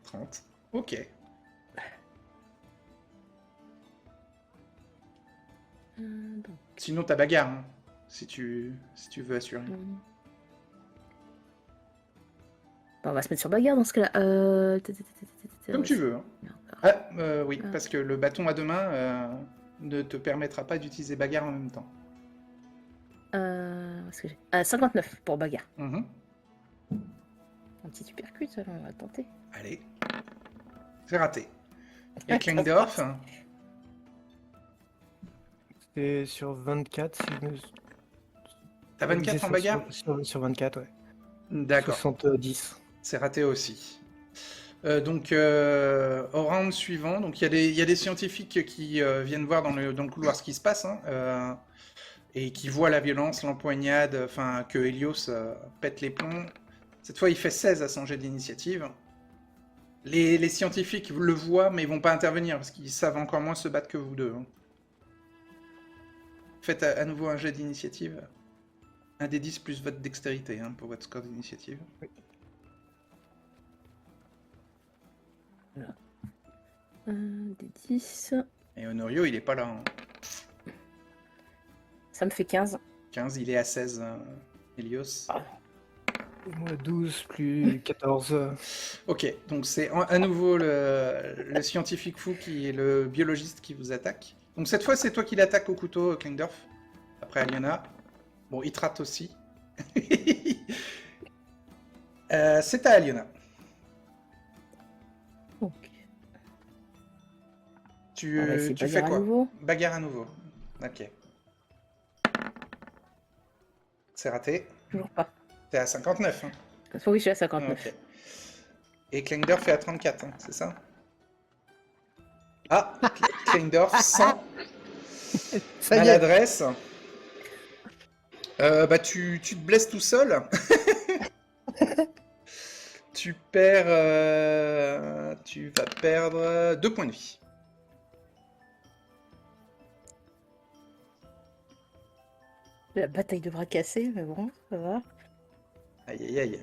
Speaker 1: 30. Ok.
Speaker 3: Donc,
Speaker 1: Sinon, t'as bagarre, hein, si tu veux assurer.
Speaker 3: on va se mettre sur bagarre dans ce cas-là.
Speaker 1: Comme tu veux. Hein. Ah, oui, parce que le bâton à deux mains ne te permettra pas d'utiliser bagarre en même temps.
Speaker 3: Qu'est-ce que j'ai 59 pour bagarre.
Speaker 1: Mhm.
Speaker 3: Un petit uppercut, ça, on va tenter.
Speaker 1: Allez. C'est raté. Et Kleindorf,
Speaker 4: C'est sur 24, si je me...
Speaker 1: t'as 24 en bagarre?
Speaker 4: Sur 24, ouais.
Speaker 1: D'accord.
Speaker 4: 70.
Speaker 1: C'est raté aussi. Donc, au round suivant, donc il y a des scientifiques qui viennent voir dans le couloir ce qui se passe, hein, et qui voient la violence, l'empoignade, enfin que Helios pète les plombs. Cette fois, il fait 16 à son jet d'initiative. Les scientifiques le voient, mais ils vont pas intervenir parce qu'ils savent encore moins se battre que vous deux. Hein. Faites à nouveau un jet d'initiative. Un des 10 plus votre dextérité hein, pour votre score d'initiative.
Speaker 4: Oui.
Speaker 3: Des 10.
Speaker 1: Et Honorio, il est pas là. Hein.
Speaker 3: Ça me fait 15.
Speaker 1: 15, il est à 16, Helios.
Speaker 3: Ah.
Speaker 4: Et moi, 12 plus 14.
Speaker 1: Ok, donc c'est à nouveau le scientifique fou qui est le biologiste qui vous attaque. Donc cette fois, c'est toi qui l'attaque au couteau, Kleindorf. Après Aliona. Bon, il te rate aussi. C'est à Aliona.
Speaker 3: Ok.
Speaker 1: Tu
Speaker 3: On va essayer de
Speaker 1: fais
Speaker 3: bagarre à
Speaker 1: quoi?
Speaker 3: nouveau.
Speaker 1: Bagarre à nouveau. Ok. C'est raté.
Speaker 3: Toujours pas.
Speaker 1: T'es à 59. Hein.
Speaker 3: Oui, je suis à 59.
Speaker 1: Ok. Et Kleindorf est à 34, hein, c'est ça? Ah, Kleindorf sans
Speaker 4: Ça y est.
Speaker 1: maladresse. Tu te blesses tout seul. Tu perds. Tu vas perdre 2 points de vie.
Speaker 3: La bataille de bras cassés, mais bon, ça va.
Speaker 1: Aïe aïe aïe.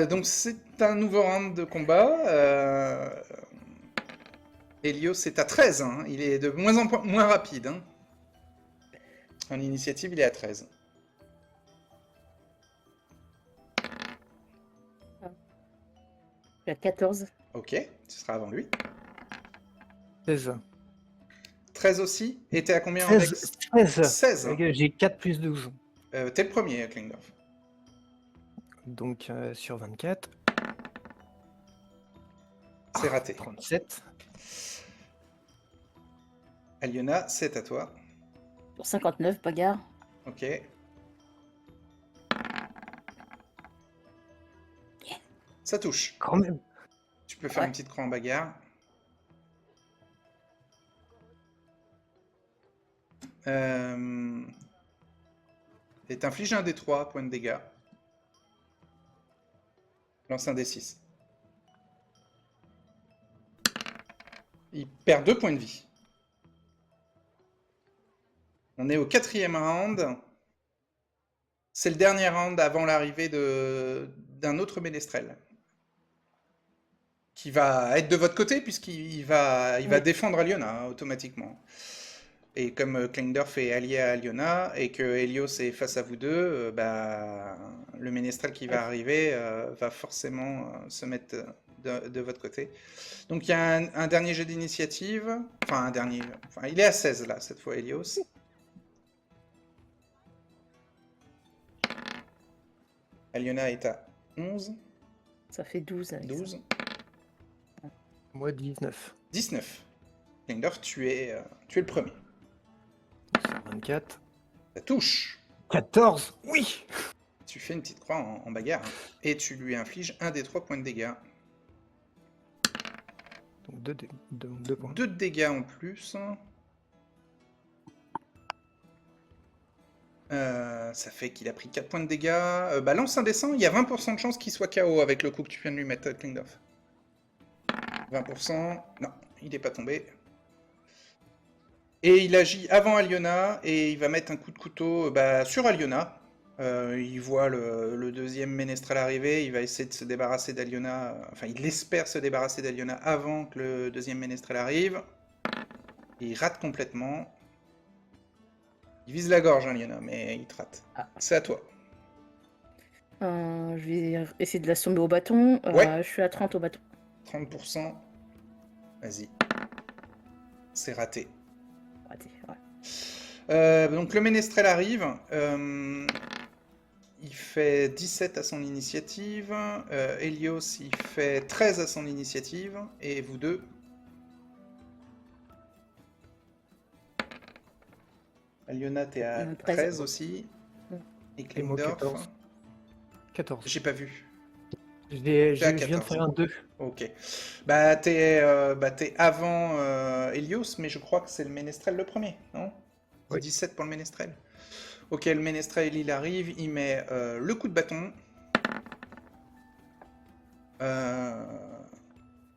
Speaker 1: Donc c'est un nouveau round de combat. Helios est à 13. Hein. Il est de moins en moins rapide. Hein. En initiative, il est à 13.
Speaker 3: suis à 14.
Speaker 1: Ok, ce sera avant lui.
Speaker 4: 16.
Speaker 1: 13 aussi. Et t'es à combien en
Speaker 4: 16.
Speaker 1: Dex?
Speaker 4: 16.
Speaker 1: 16.
Speaker 4: J'ai 4 plus 12.
Speaker 1: T'es le premier, Klingdorf.
Speaker 4: Donc sur 24.
Speaker 1: C'est raté.
Speaker 4: 37.
Speaker 1: Aliona, c'est à toi.
Speaker 3: Pour 59, bagarre.
Speaker 1: Ok. Ça touche.
Speaker 4: Quand même.
Speaker 1: Tu peux faire
Speaker 3: Ouais.
Speaker 1: une petite croix en bagarre. Et t'infliges un des 3 points de dégâts. Lance un des 6. Il perd 2 points de vie. On est au 4e round. C'est le dernier round avant l'arrivée d'un autre ménestrel. Qui va être de votre côté, puisqu'il va
Speaker 3: Oui.
Speaker 1: défendre Aliona, hein, automatiquement. Et comme Klingdorf est allié à Aliona, et que Helios est face à vous deux, le ménestrel qui va
Speaker 3: Ouais.
Speaker 1: arriver va forcément se mettre de votre côté. Donc il y a un dernier jet d'initiative. Enfin, il est à 16 là, cette fois, Helios. Aliona est à 11,
Speaker 3: Ça fait 12 avec
Speaker 1: 12,
Speaker 4: Moi 19.
Speaker 1: 19. Klingdorf, tu es le premier.
Speaker 4: Sur 24.
Speaker 1: Ça touche.
Speaker 4: 14. Oui.
Speaker 1: Tu fais une petite croix en bagarre, hein, et tu lui infliges un des 3 points de dégâts.
Speaker 4: Donc 2 points.
Speaker 1: 2 de dégâts en plus. Ça fait qu'il a pris 4 points de dégâts. Lance un des 100, il y a 20% de chance qu'il soit KO avec le coup que tu viens de lui mettre, Klingdorf. 20%. Non, il n'est pas tombé. Et il agit avant Aliona, et il va mettre un coup de couteau sur Aliona. Il voit le deuxième ménestrel arriver, il va essayer de se débarrasser d'Aliona. Enfin, il espère se débarrasser d'Aliona avant que le deuxième ménestrel arrive. Il rate complètement. Il vise la gorge, hein, Aliona, mais il te rate.
Speaker 3: Ah.
Speaker 1: C'est à toi.
Speaker 3: Je vais essayer de l'assommer au bâton.
Speaker 1: Ouais.
Speaker 3: Je suis à 30 au bâton.
Speaker 1: 30%. Vas-y. C'est raté.
Speaker 3: Raté, ouais.
Speaker 1: Donc le ménestrel arrive. Il fait 17 à son initiative. Helios, il fait 13 à son initiative. Et vous deux? Aliona, t'es à
Speaker 3: 13.
Speaker 1: 13 aussi.
Speaker 3: Ouais.
Speaker 1: Et
Speaker 4: Et moi,
Speaker 1: Klingdorf?
Speaker 4: 14. 14.
Speaker 1: J'ai pas vu.
Speaker 4: Je
Speaker 1: T'es à
Speaker 4: viens de
Speaker 1: 14.
Speaker 4: faire un 2.
Speaker 1: Ok. T'es avant Helios, mais je crois que c'est le ménestrel le premier, non?
Speaker 4: Oui.
Speaker 1: 17 pour le ménestrel. Ok, le ménestrel, il arrive, il met le coup de bâton.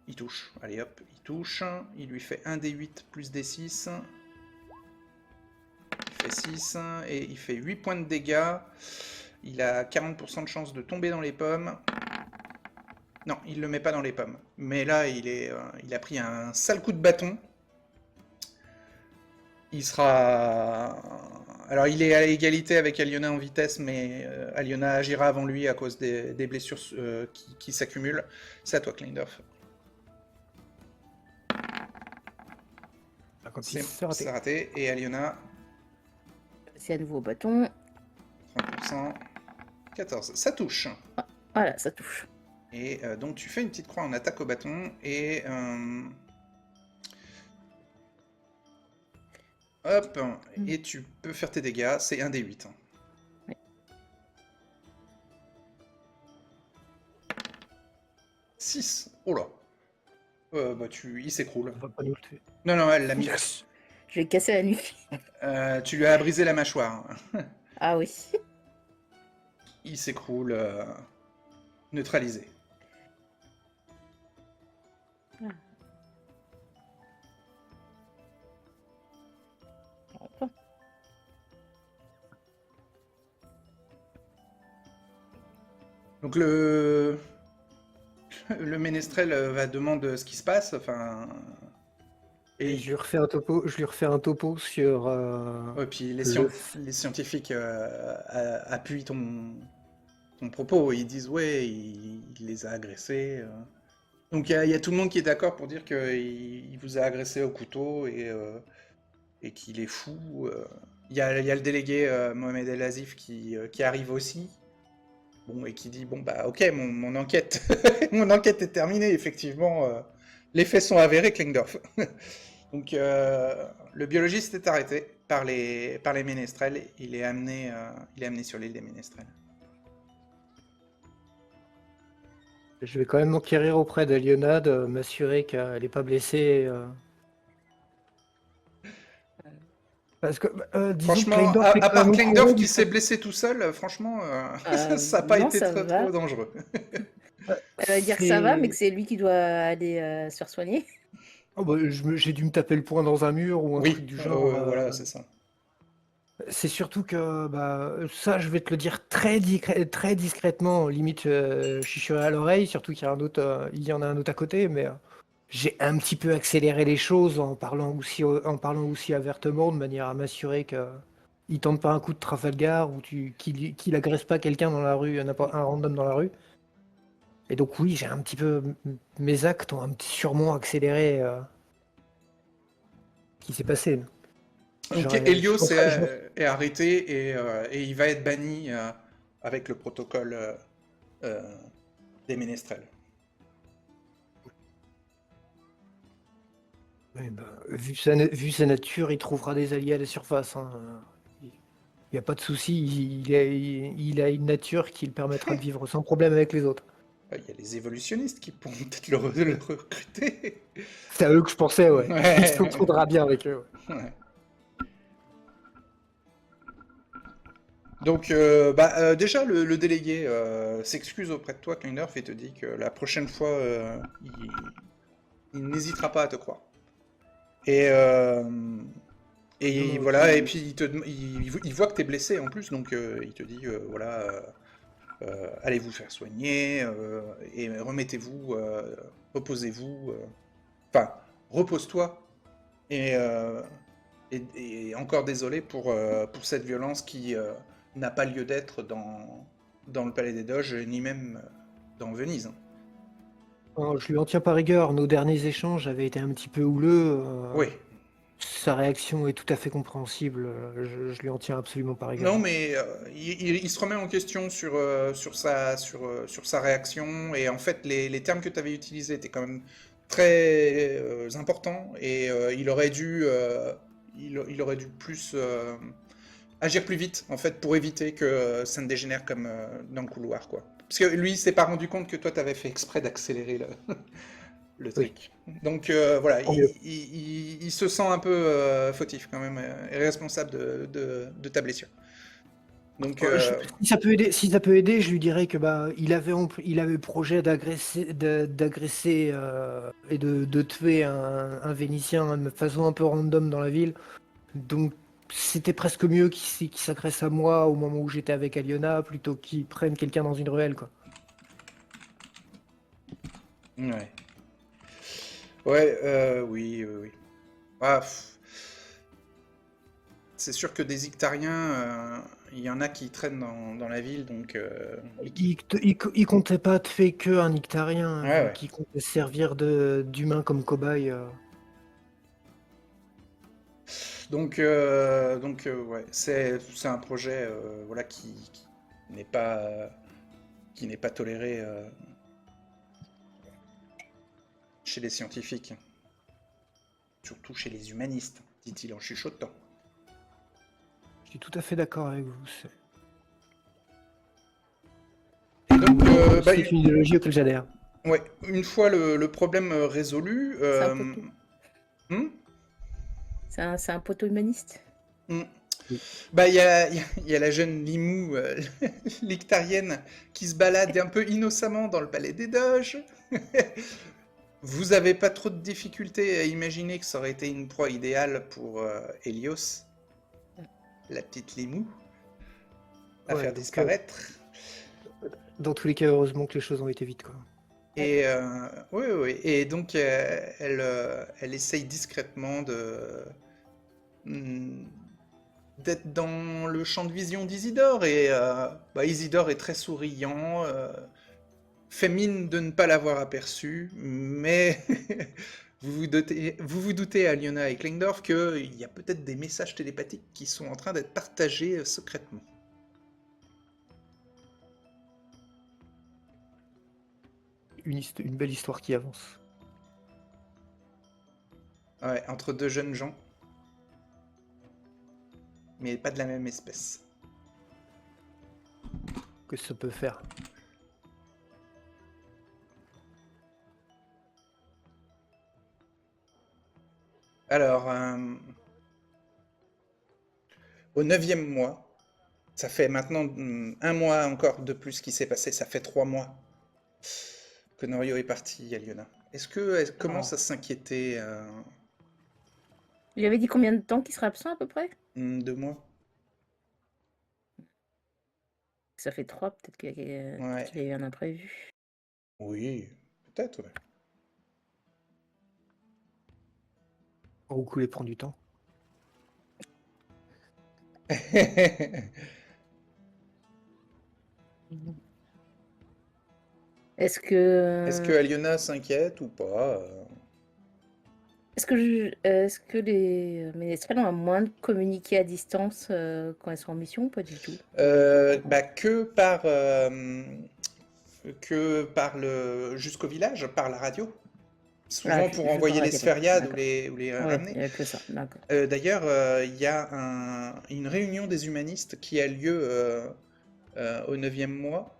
Speaker 1: Il touche. Allez hop, il touche. Il lui fait 1 des 8 plus des 6. Il fait 6 et il fait 8 points de dégâts. Il a 40% de chance de tomber dans les pommes. Non, il le met pas dans les pommes. Mais là, il a pris un sale coup de bâton. Il sera... Alors, il est à égalité avec Aliona en vitesse, mais Aliona agira avant lui à cause des blessures qui s'accumulent. C'est à toi, Klingdorf.
Speaker 4: 56, c'est raté.
Speaker 1: C'est raté. Et Aliona,
Speaker 3: C'est à nouveau au bâton.
Speaker 1: 30%. 14. Ça touche.
Speaker 3: Voilà, ça touche.
Speaker 1: Et donc, tu fais une petite croix en attaque au bâton. Et... hop, et tu peux faire tes dégâts, c'est 1 des 8.
Speaker 3: Oui.
Speaker 1: 6. Oh là. Il s'écroule.
Speaker 4: On va pas nous le tuer.
Speaker 1: Non, elle l'a mis.
Speaker 2: Yes.
Speaker 3: Je vais casser la nuque.
Speaker 1: Tu lui as brisé la mâchoire.
Speaker 3: Ah oui.
Speaker 1: Il s'écroule, neutralisé. Donc le ménestrel va demander ce qui se passe, enfin...
Speaker 4: Et je lui refais un topo sur
Speaker 1: Ouais, puis les
Speaker 4: le-
Speaker 1: scientifiques appuient ton propos, ils disent ouais, il les a agressés. Donc il y a tout le monde qui est d'accord pour dire qu'il vous a agressé au couteau et qu'il est fou. Il y a le délégué Mohamed El Azif qui arrive aussi. Bon, et qui dit, bon bah ok, mon enquête, mon enquête est terminée, effectivement, les faits sont avérés, Klingdorf. Donc le biologiste est arrêté par les ménestrels, il est amené sur l'île des ménestrels.
Speaker 4: Je vais quand même m'enquérir auprès d'Aliona, de m'assurer qu'elle n'est pas blessée. Parce que, disons que
Speaker 1: Franchement,
Speaker 4: Kleindorf est
Speaker 1: à
Speaker 4: quand même
Speaker 1: part
Speaker 4: au
Speaker 1: Klingdorf
Speaker 4: courant
Speaker 1: qui
Speaker 4: du
Speaker 1: s'est
Speaker 4: fait.
Speaker 1: blessé tout seul, franchement, ça n'a pas
Speaker 3: Non,
Speaker 1: été
Speaker 3: ça
Speaker 1: trop,
Speaker 3: va.
Speaker 1: trop dangereux.
Speaker 3: Elle va dire que ça va, mais que
Speaker 4: C'est...
Speaker 3: c'est lui qui doit aller se faire soigner.
Speaker 4: Oh, bah, j'ai dû me taper le poing dans un mur ou un truc
Speaker 1: Oui,
Speaker 4: du genre.
Speaker 1: voilà, c'est ça.
Speaker 4: C'est surtout que bah, ça, je vais te le dire très discrètement, limite chuchoter à l'oreille, surtout qu'il y a il y en a un autre à côté, mais j'ai un petit peu accéléré les choses en parlant aussi ouvertement, de manière à m'assurer que il tente pas un coup de Trafalgar ou qu'il agresse pas quelqu'un dans la rue, un random dans la rue. Et donc oui, j'ai un petit peu mes actes ont un petit sûrement accéléré ce qui s'est passé.
Speaker 1: Donc
Speaker 4: Je
Speaker 1: Helios
Speaker 4: penserais- je-
Speaker 1: est arrêté et il va être banni avec le protocole euh, des ménestrels.
Speaker 4: Oui, bah, vu sa nature, il trouvera des alliés à la surface, hein. Il n'y a pas de souci, il a une nature qui le permettra de vivre sans problème avec les autres.
Speaker 1: Il y a les évolutionnistes qui pourront peut-être le recruter.
Speaker 4: C'est à eux que je pensais, ouais. Il
Speaker 1: Ouais.
Speaker 4: s'entendra bien avec eux.
Speaker 1: Ouais. Donc, déjà, le délégué s'excuse auprès de toi, Kleinderf, et te dit que la prochaine fois, il n'hésitera pas à te croire. Et, euh,
Speaker 4: Non,
Speaker 1: et
Speaker 4: non,
Speaker 1: voilà, et puis il voit que t'es blessé en plus, donc il te dit, voilà, allez vous faire soigner, et remettez-vous, reposez-vous, enfin, repose-toi, et, euh, et encore désolé pour cette violence qui n'a pas lieu d'être dans le Palais des Doges, ni même dans Venise.
Speaker 4: non, je lui en tiens pas rigueur. Nos derniers échanges avaient été un petit peu houleux.
Speaker 1: Oui.
Speaker 4: Sa réaction est tout à fait compréhensible. Je lui en tiens absolument pas rigueur.
Speaker 1: Non, mais il se remet en question sur sa réaction, et en fait, les termes que tu avais utilisés étaient quand même très importants, et il aurait dû plus agir plus vite, en fait, pour éviter que ça ne dégénère comme dans le couloir, quoi. Parce que lui, il s'est pas rendu compte que toi, t'avais fait exprès d'accélérer le
Speaker 4: Oui,
Speaker 1: truc. Donc voilà,
Speaker 4: tant mieux.
Speaker 1: il se sent un peu fautif quand même, et responsable de ta blessure. Donc,
Speaker 4: Si ça peut aider, je lui dirais que bah il avait projet d'agresser et de tuer un Vénitien de façon un peu random dans la ville. Donc c'était presque mieux qu'il s'agresse à moi au moment où j'étais avec Aliona plutôt qu'il prenne quelqu'un dans une ruelle, quoi.
Speaker 1: ouais. Ouais, oui, oui, oui. Ah, c'est sûr que des Ictariens, il y en a qui traînent dans la ville, donc...
Speaker 4: Il comptait pas tuer que un Ictarien,
Speaker 1: Ouais, ouais.
Speaker 4: qui comptait servir d'humain comme cobaye.
Speaker 1: Ouais, c'est un projet voilà, n'est pas, qui n'est pas toléré chez les scientifiques, surtout chez les humanistes, dit-il en chuchotant.
Speaker 4: Je suis tout à fait d'accord avec vous.
Speaker 1: Et donc,
Speaker 4: C'est une idéologie auquel j'adhère.
Speaker 1: ouais, une fois le problème résolu...
Speaker 3: C'est un poteau.
Speaker 1: hmm
Speaker 3: C'est un poteau humaniste.
Speaker 1: hmm.
Speaker 4: Oui.
Speaker 1: Bah, il y a la jeune Limou, l'Ictarienne, qui se balade un peu innocemment dans le palais des Doges. Vous avez pas trop de difficultés à imaginer que ça aurait été une proie idéale pour Helios, la petite Limou, à
Speaker 4: Ouais,
Speaker 1: faire
Speaker 4: donc,
Speaker 1: disparaître.
Speaker 4: dans tous les cas, heureusement que les choses ont été vite, quoi.
Speaker 1: Et oui, oui, oui. Et donc elle essaye discrètement hmm, d'être dans le champ de vision d'Isidore. Et Isidore est très souriant. fait mine de ne pas l'avoir aperçu, mais vous doutez, Aliona et Klingdorf, qu'il y a peut-être des messages télépathiques qui sont en train d'être partagés secrètement.
Speaker 4: Une belle histoire qui avance.
Speaker 1: Ouais, entre deux jeunes gens. Mais pas de la même espèce.
Speaker 4: Que ça peut faire.
Speaker 1: Alors, au 9e mois, ça fait maintenant un mois encore de plus qui s'est passé, ça fait 3 mois que Norio est parti, Aliona. Est-ce qu'elle commence à s'inquiéter
Speaker 3: Il avait dit combien de temps qu'il serait absent à peu près?
Speaker 1: 2 mois?
Speaker 3: Ça fait 3, peut-être qu'il y a
Speaker 1: Ouais.
Speaker 3: qu'il y a eu un imprévu.
Speaker 1: Oui, peut-être, ouais.
Speaker 4: Roucoulet prend du temps.
Speaker 3: Est-ce que
Speaker 1: Est-ce que Aliona s'inquiète ou pas
Speaker 3: est-ce que les ménestrels ont un moyen de communiquer à distance quand ils sont en mission ou pas du tout?
Speaker 1: Bah, que par le jusqu'au village, par la radio. Souvent
Speaker 3: Ah,
Speaker 1: pour
Speaker 3: je
Speaker 1: envoyer
Speaker 3: par
Speaker 1: les
Speaker 3: radio,
Speaker 1: sphériades ou
Speaker 3: d'accord.
Speaker 1: les
Speaker 3: Oui,
Speaker 1: ramener.
Speaker 3: il n'y a que ça, d'accord.
Speaker 1: D'ailleurs, il y a une réunion des humanistes qui a lieu au 9e mois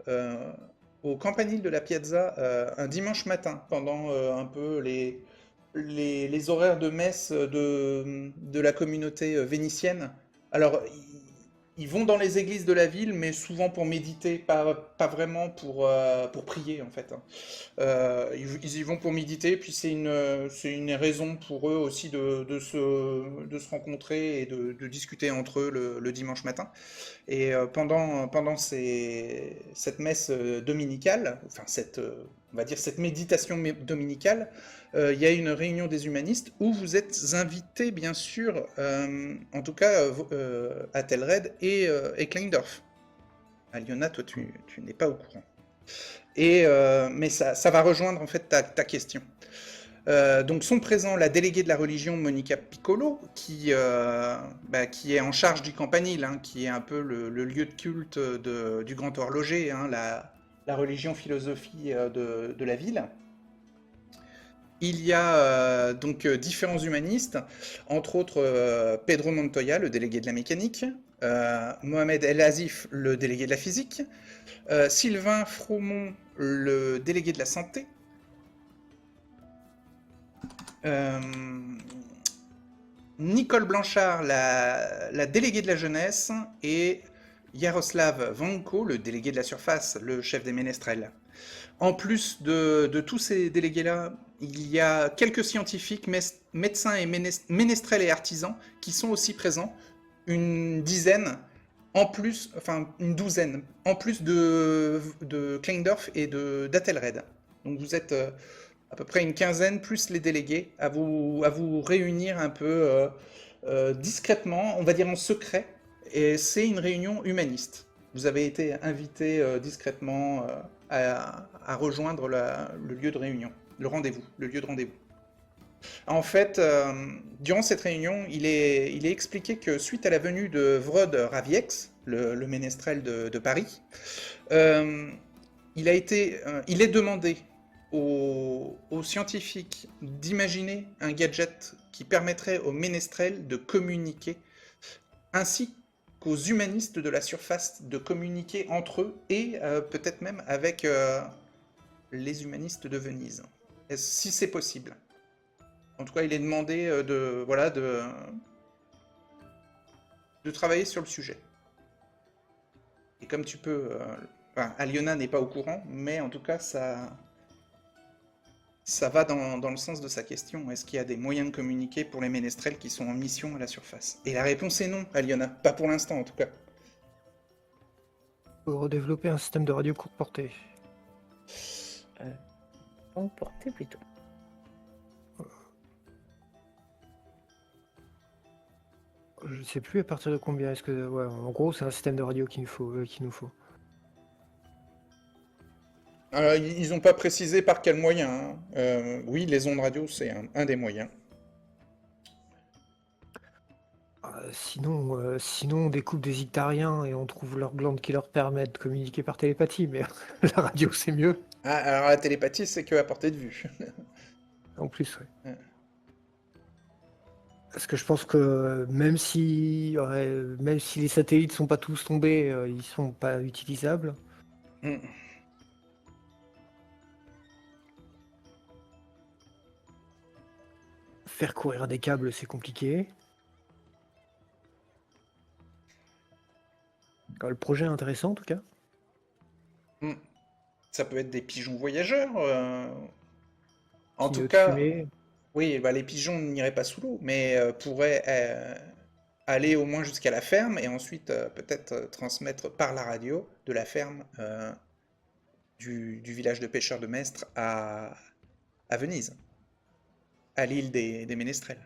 Speaker 1: au campanile de la Piazza un dimanche matin pendant un peu les horaires de messe de la communauté vénitienne. Alors, ils vont dans les églises de la ville, mais souvent pour méditer, pas vraiment pour prier en fait, hein. Ils y vont pour méditer, puis c'est une raison pour eux aussi de se rencontrer et de discuter entre eux le dimanche matin. Et pendant cette messe dominicale, enfin on va dire cette méditation dominicale, il y a une réunion des humanistes où vous êtes invités, bien sûr, en tout cas à Telred et Kleindorf. Aliona, toi, tu n'es pas au courant. Mais ça va rejoindre en fait ta question. Donc sont présents la déléguée de la religion Monica Piccolo, qui est en charge du campanile, hein, qui est un peu le lieu de culte du grand horloger, hein, la religion philosophie de la ville. Il y a donc différents humanistes, entre autres Pedro Montoya, le délégué de la mécanique, Mohamed El Azif, le délégué de la physique, Sylvain Fromont, le délégué de la santé, Nicole Blanchard, la déléguée de la jeunesse, et Yaroslav Vanko, le délégué de la surface, le chef des ménestrels. En plus de tous ces délégués-là, il y a quelques scientifiques, médecins et ménestrels et artisans qui sont aussi présents, une douzaine, en plus de Kleindorf et d'Atelred. Donc vous êtes à peu près une quinzaine, plus les délégués, à vous réunir un peu discrètement, on va dire en secret, et c'est une réunion humaniste. Vous avez été invité discrètement à rejoindre le lieu de réunion, le lieu de rendez-vous. En fait, durant cette réunion, il est expliqué que suite à la venue de Vrod Raviex, le ménestrel de Paris, il est demandé aux scientifiques d'imaginer un gadget qui permettrait aux ménestrels de communiquer, ainsi qu'aux humanistes de la surface de communiquer entre eux et peut-être même avec les humanistes de Venise, si c'est possible. En tout cas, il est demandé de travailler sur le sujet. Et comme tu peux... Aliona n'est pas au courant, mais en tout cas, ça va dans le sens de sa question. Est-ce qu'il y a des moyens de communiquer pour les ménestrels qui sont en mission à la surface? Et la réponse est non, Aliona. Pas pour l'instant, en tout cas.
Speaker 4: Faut redévelopper un système de radio courte portée.
Speaker 3: Longue portée plutôt.
Speaker 4: Je sais plus à partir de combien. Est-ce que ouais, en gros c'est un système de radio qu'il nous faut.
Speaker 1: Ils n'ont pas précisé par quel moyen, hein. Oui, les ondes radio, c'est un des moyens.
Speaker 4: Sinon, on découpe des Ictariens et on trouve leurs glandes qui leur permettent de communiquer par télépathie, mais la radio, c'est mieux.
Speaker 1: Ah, alors la télépathie, c'est que à portée de vue.
Speaker 4: En plus, ouais.
Speaker 1: Ouais.
Speaker 4: Parce que je pense que même si les satellites sont pas tous tombés, ils sont pas utilisables.
Speaker 1: Mm.
Speaker 4: Faire courir des câbles, c'est compliqué. Le projet est intéressant en tout cas.
Speaker 1: Mm. Ça peut être des pigeons voyageurs. En tout
Speaker 4: Tuyaux de
Speaker 1: cas,
Speaker 4: fumée.
Speaker 1: oui, bah, les pigeons n'iraient pas sous l'eau, mais pourraient aller au moins jusqu'à la ferme et ensuite peut-être transmettre par la radio de la ferme du village de pêcheurs de Mestre à Venise, à l'île des Ménestrels.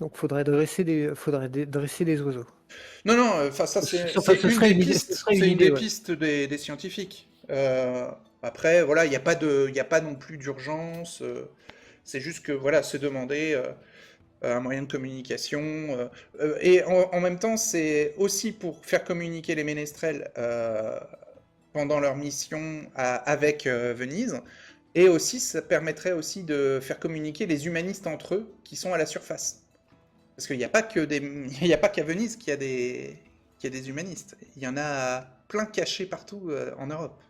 Speaker 4: Donc faudrait dresser des oiseaux.
Speaker 1: Non, non, enfin ça
Speaker 4: Ce
Speaker 1: c'est
Speaker 4: serait
Speaker 1: une
Speaker 4: une
Speaker 1: des
Speaker 4: idée, ce
Speaker 1: pistes,
Speaker 4: serait une
Speaker 1: c'est une
Speaker 4: idée,
Speaker 1: des
Speaker 4: ouais.
Speaker 1: pistes des scientifiques. Après, voilà, il n'y a pas non plus d'urgence. C'est juste que voilà, se demander un moyen de communication. Et en même temps, c'est aussi pour faire communiquer les ménestrels pendant leur mission avec Venise. Et aussi, ça permettrait aussi de faire communiquer les humanistes entre eux qui sont à la surface. Parce qu'il n'y a pas que il n'y a pas qu'à Venise qu'il y a des humanistes. Il y en a plein cachés partout en Europe.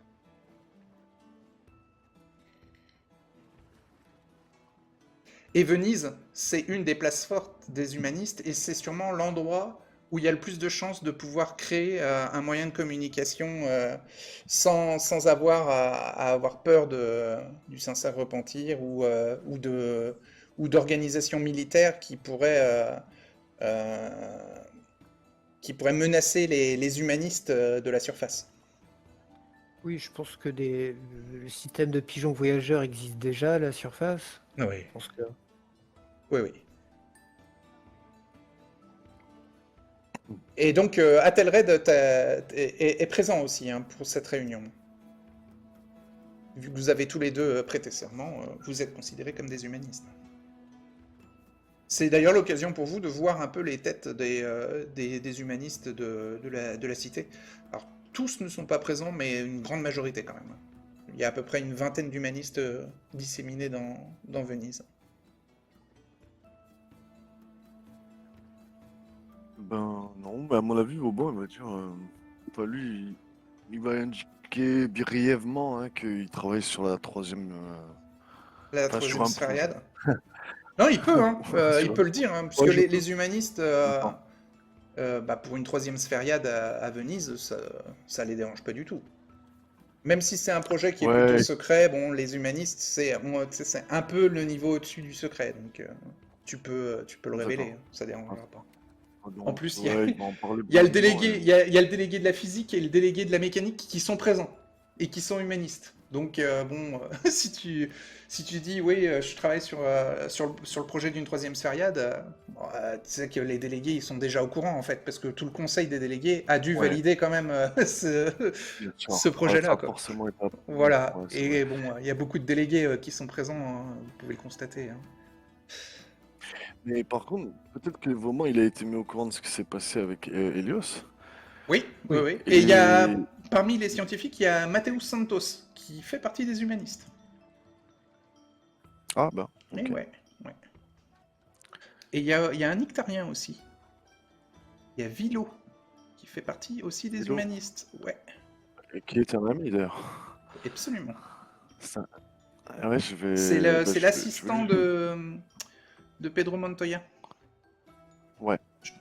Speaker 1: Et Venise, c'est une des places fortes des humanistes et c'est sûrement l'endroit où il y a le plus de chances de pouvoir créer un moyen de communication sans avoir à avoir peur du sincère repentir ou d'organisations militaires euh, qui pourraient menacer les humanistes de la surface.
Speaker 4: Oui, je pense que le système de pigeons voyageurs existe déjà à la surface.
Speaker 1: Oui.
Speaker 4: Je pense que
Speaker 1: Oui, oui. Et donc, Athelred est présent aussi hein, pour cette réunion. Vu que vous avez tous les deux prêté serment, vous êtes considérés comme des humanistes. C'est d'ailleurs l'occasion pour vous de voir un peu les têtes des humanistes de la cité. Alors, tous ne sont pas présents, mais une grande majorité quand même. Il y a à peu près une vingtaine d'humanistes disséminés dans Venise.
Speaker 2: Ben non, ben à mon avis, Vauban, il va dire, enfin, lui, il va indiquer brièvement hein, qu'il travaille sur la troisième,
Speaker 1: La
Speaker 2: enfin, sur
Speaker 1: troisième
Speaker 2: un projet.
Speaker 1: sphériade. Non, il peut, hein. Il peut le dire, hein, puisque
Speaker 2: Ouais,
Speaker 1: les humanistes,
Speaker 2: Attends.
Speaker 1: pour une troisième sphériade à Venise, ça les dérange pas du tout. Même si c'est un projet qui est plutôt
Speaker 2: Ouais,
Speaker 1: secret, bon, les humanistes, c'est un peu le niveau au-dessus du secret, donc tu peux le révéler,
Speaker 2: d'accord.
Speaker 1: hein, ça dérangera pas. En
Speaker 2: Donc,
Speaker 1: plus,
Speaker 2: ouais, il va en parler
Speaker 1: il y a le
Speaker 2: brièvement,
Speaker 1: délégué, il y a le délégué de la physique et le délégué de la mécanique qui sont présents et qui sont humanistes. Donc bon, si tu dis oui, je travaille sur le projet d'une troisième sphériade, tu sais que les délégués ils sont déjà au courant en fait, parce que tout le conseil des délégués a dû
Speaker 2: Ouais,
Speaker 1: valider quand même
Speaker 2: bien sûr.
Speaker 1: ce
Speaker 2: Ouais,
Speaker 1: projet-là,
Speaker 2: ça a
Speaker 1: quoi.
Speaker 2: forcément été approuvé.
Speaker 1: Voilà.
Speaker 2: Ouais, c'est
Speaker 1: Et
Speaker 2: vrai.
Speaker 1: bon, il y a beaucoup de délégués qui sont présents, hein, vous pouvez le constater, hein.
Speaker 2: Mais par contre, peut-être que Vauban, il a été mis au courant de ce qui s'est passé avec Helios.
Speaker 1: Oui, oui,
Speaker 4: oui.
Speaker 1: oui. Et il y a,
Speaker 2: Et
Speaker 1: parmi les scientifiques, il y a Mateus Santos, qui fait partie des humanistes.
Speaker 2: ah bah,
Speaker 1: Et
Speaker 2: ok.
Speaker 1: ouais, ouais. Et il y a un Ictarien aussi. Il y a Vilo, qui fait partie aussi des
Speaker 2: Vilo.
Speaker 1: humanistes. Ouais,
Speaker 2: Et qui est un ami d'ailleurs.
Speaker 1: absolument.
Speaker 2: Ça- Ah ouais, je vais.
Speaker 1: C'est
Speaker 2: bah, je vais
Speaker 1: l'assistant
Speaker 2: lui-
Speaker 1: de Pedro Montoya,
Speaker 2: Ouais,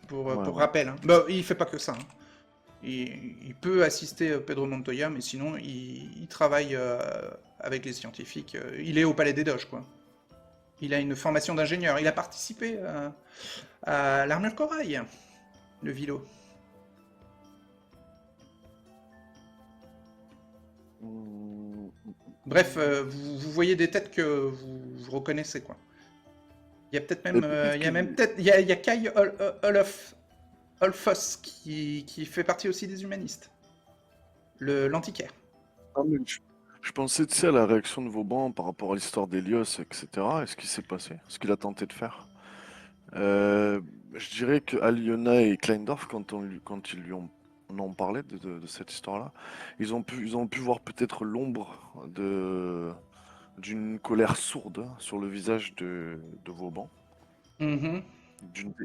Speaker 1: pour
Speaker 2: ouais, ouais.
Speaker 1: rappel, hein. Bah, il fait pas que ça, hein. Il peut assister Pedro Montoya, mais sinon, il travaille avec les scientifiques. Il est au Palais des Doges, quoi. Il a une formation d'ingénieur. Il a participé à l'armure corail, le Vilo.
Speaker 2: Hum,
Speaker 1: Bref, vous voyez des têtes que vous reconnaissez, quoi. Il y a peut-être même,
Speaker 2: Et peut-être
Speaker 1: il y a
Speaker 2: que-
Speaker 1: même peut-être, il y a Kai Olfos qui fait partie aussi des humanistes. L'antiquaire.
Speaker 2: Ah, mais je pensais, tu sais, à la réaction de Vauban par rapport à l'histoire d'Hélios, etc. Et ce qui s'est passé, ce qu'il a tenté de faire. Euh, je dirais que Aliona et Kleindorf, quand ils lui en ont parlé de cette histoire-là, ils ont pu voir peut-être l'ombre d'une colère sourde sur le visage de Vauban,
Speaker 1: Mhm.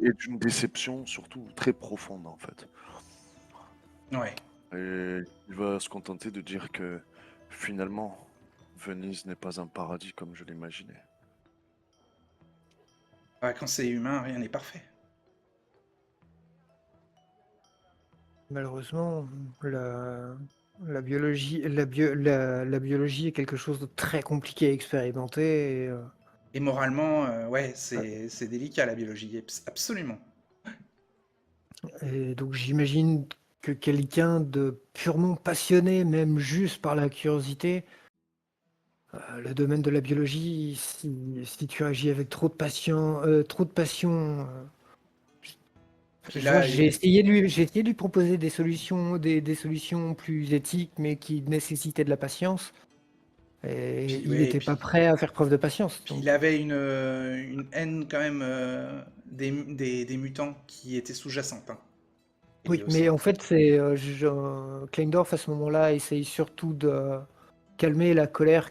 Speaker 2: et d'une déception surtout très profonde en fait.
Speaker 1: Ouais.
Speaker 2: Et il va se contenter de dire que finalement, Venise n'est pas un paradis comme je l'imaginais.
Speaker 1: Ouais, quand c'est humain, rien n'est parfait.
Speaker 4: Malheureusement, la, la biologie est quelque chose de très compliqué à expérimenter.
Speaker 1: Et moralement, ouais, c'est délicat la biologie, absolument.
Speaker 4: Et donc j'imagine que quelqu'un de purement passionné, même juste par la curiosité, le domaine de la biologie, si tu agis avec trop de passion,
Speaker 1: Puis
Speaker 4: je vois,
Speaker 1: là,
Speaker 4: j'ai essayé de lui proposer des solutions, des solutions plus éthiques, mais qui nécessitaient de la patience. Et
Speaker 1: puis,
Speaker 4: il
Speaker 1: ouais,
Speaker 4: n'était pas prêt à faire preuve de patience.
Speaker 1: puis il
Speaker 4: Donc,
Speaker 1: avait une haine quand même des mutants qui était sous-jacente. Hein.
Speaker 4: oui,
Speaker 1: Helios.
Speaker 4: mais en fait, c'est Kleindorf à ce moment-là essaye surtout de calmer la colère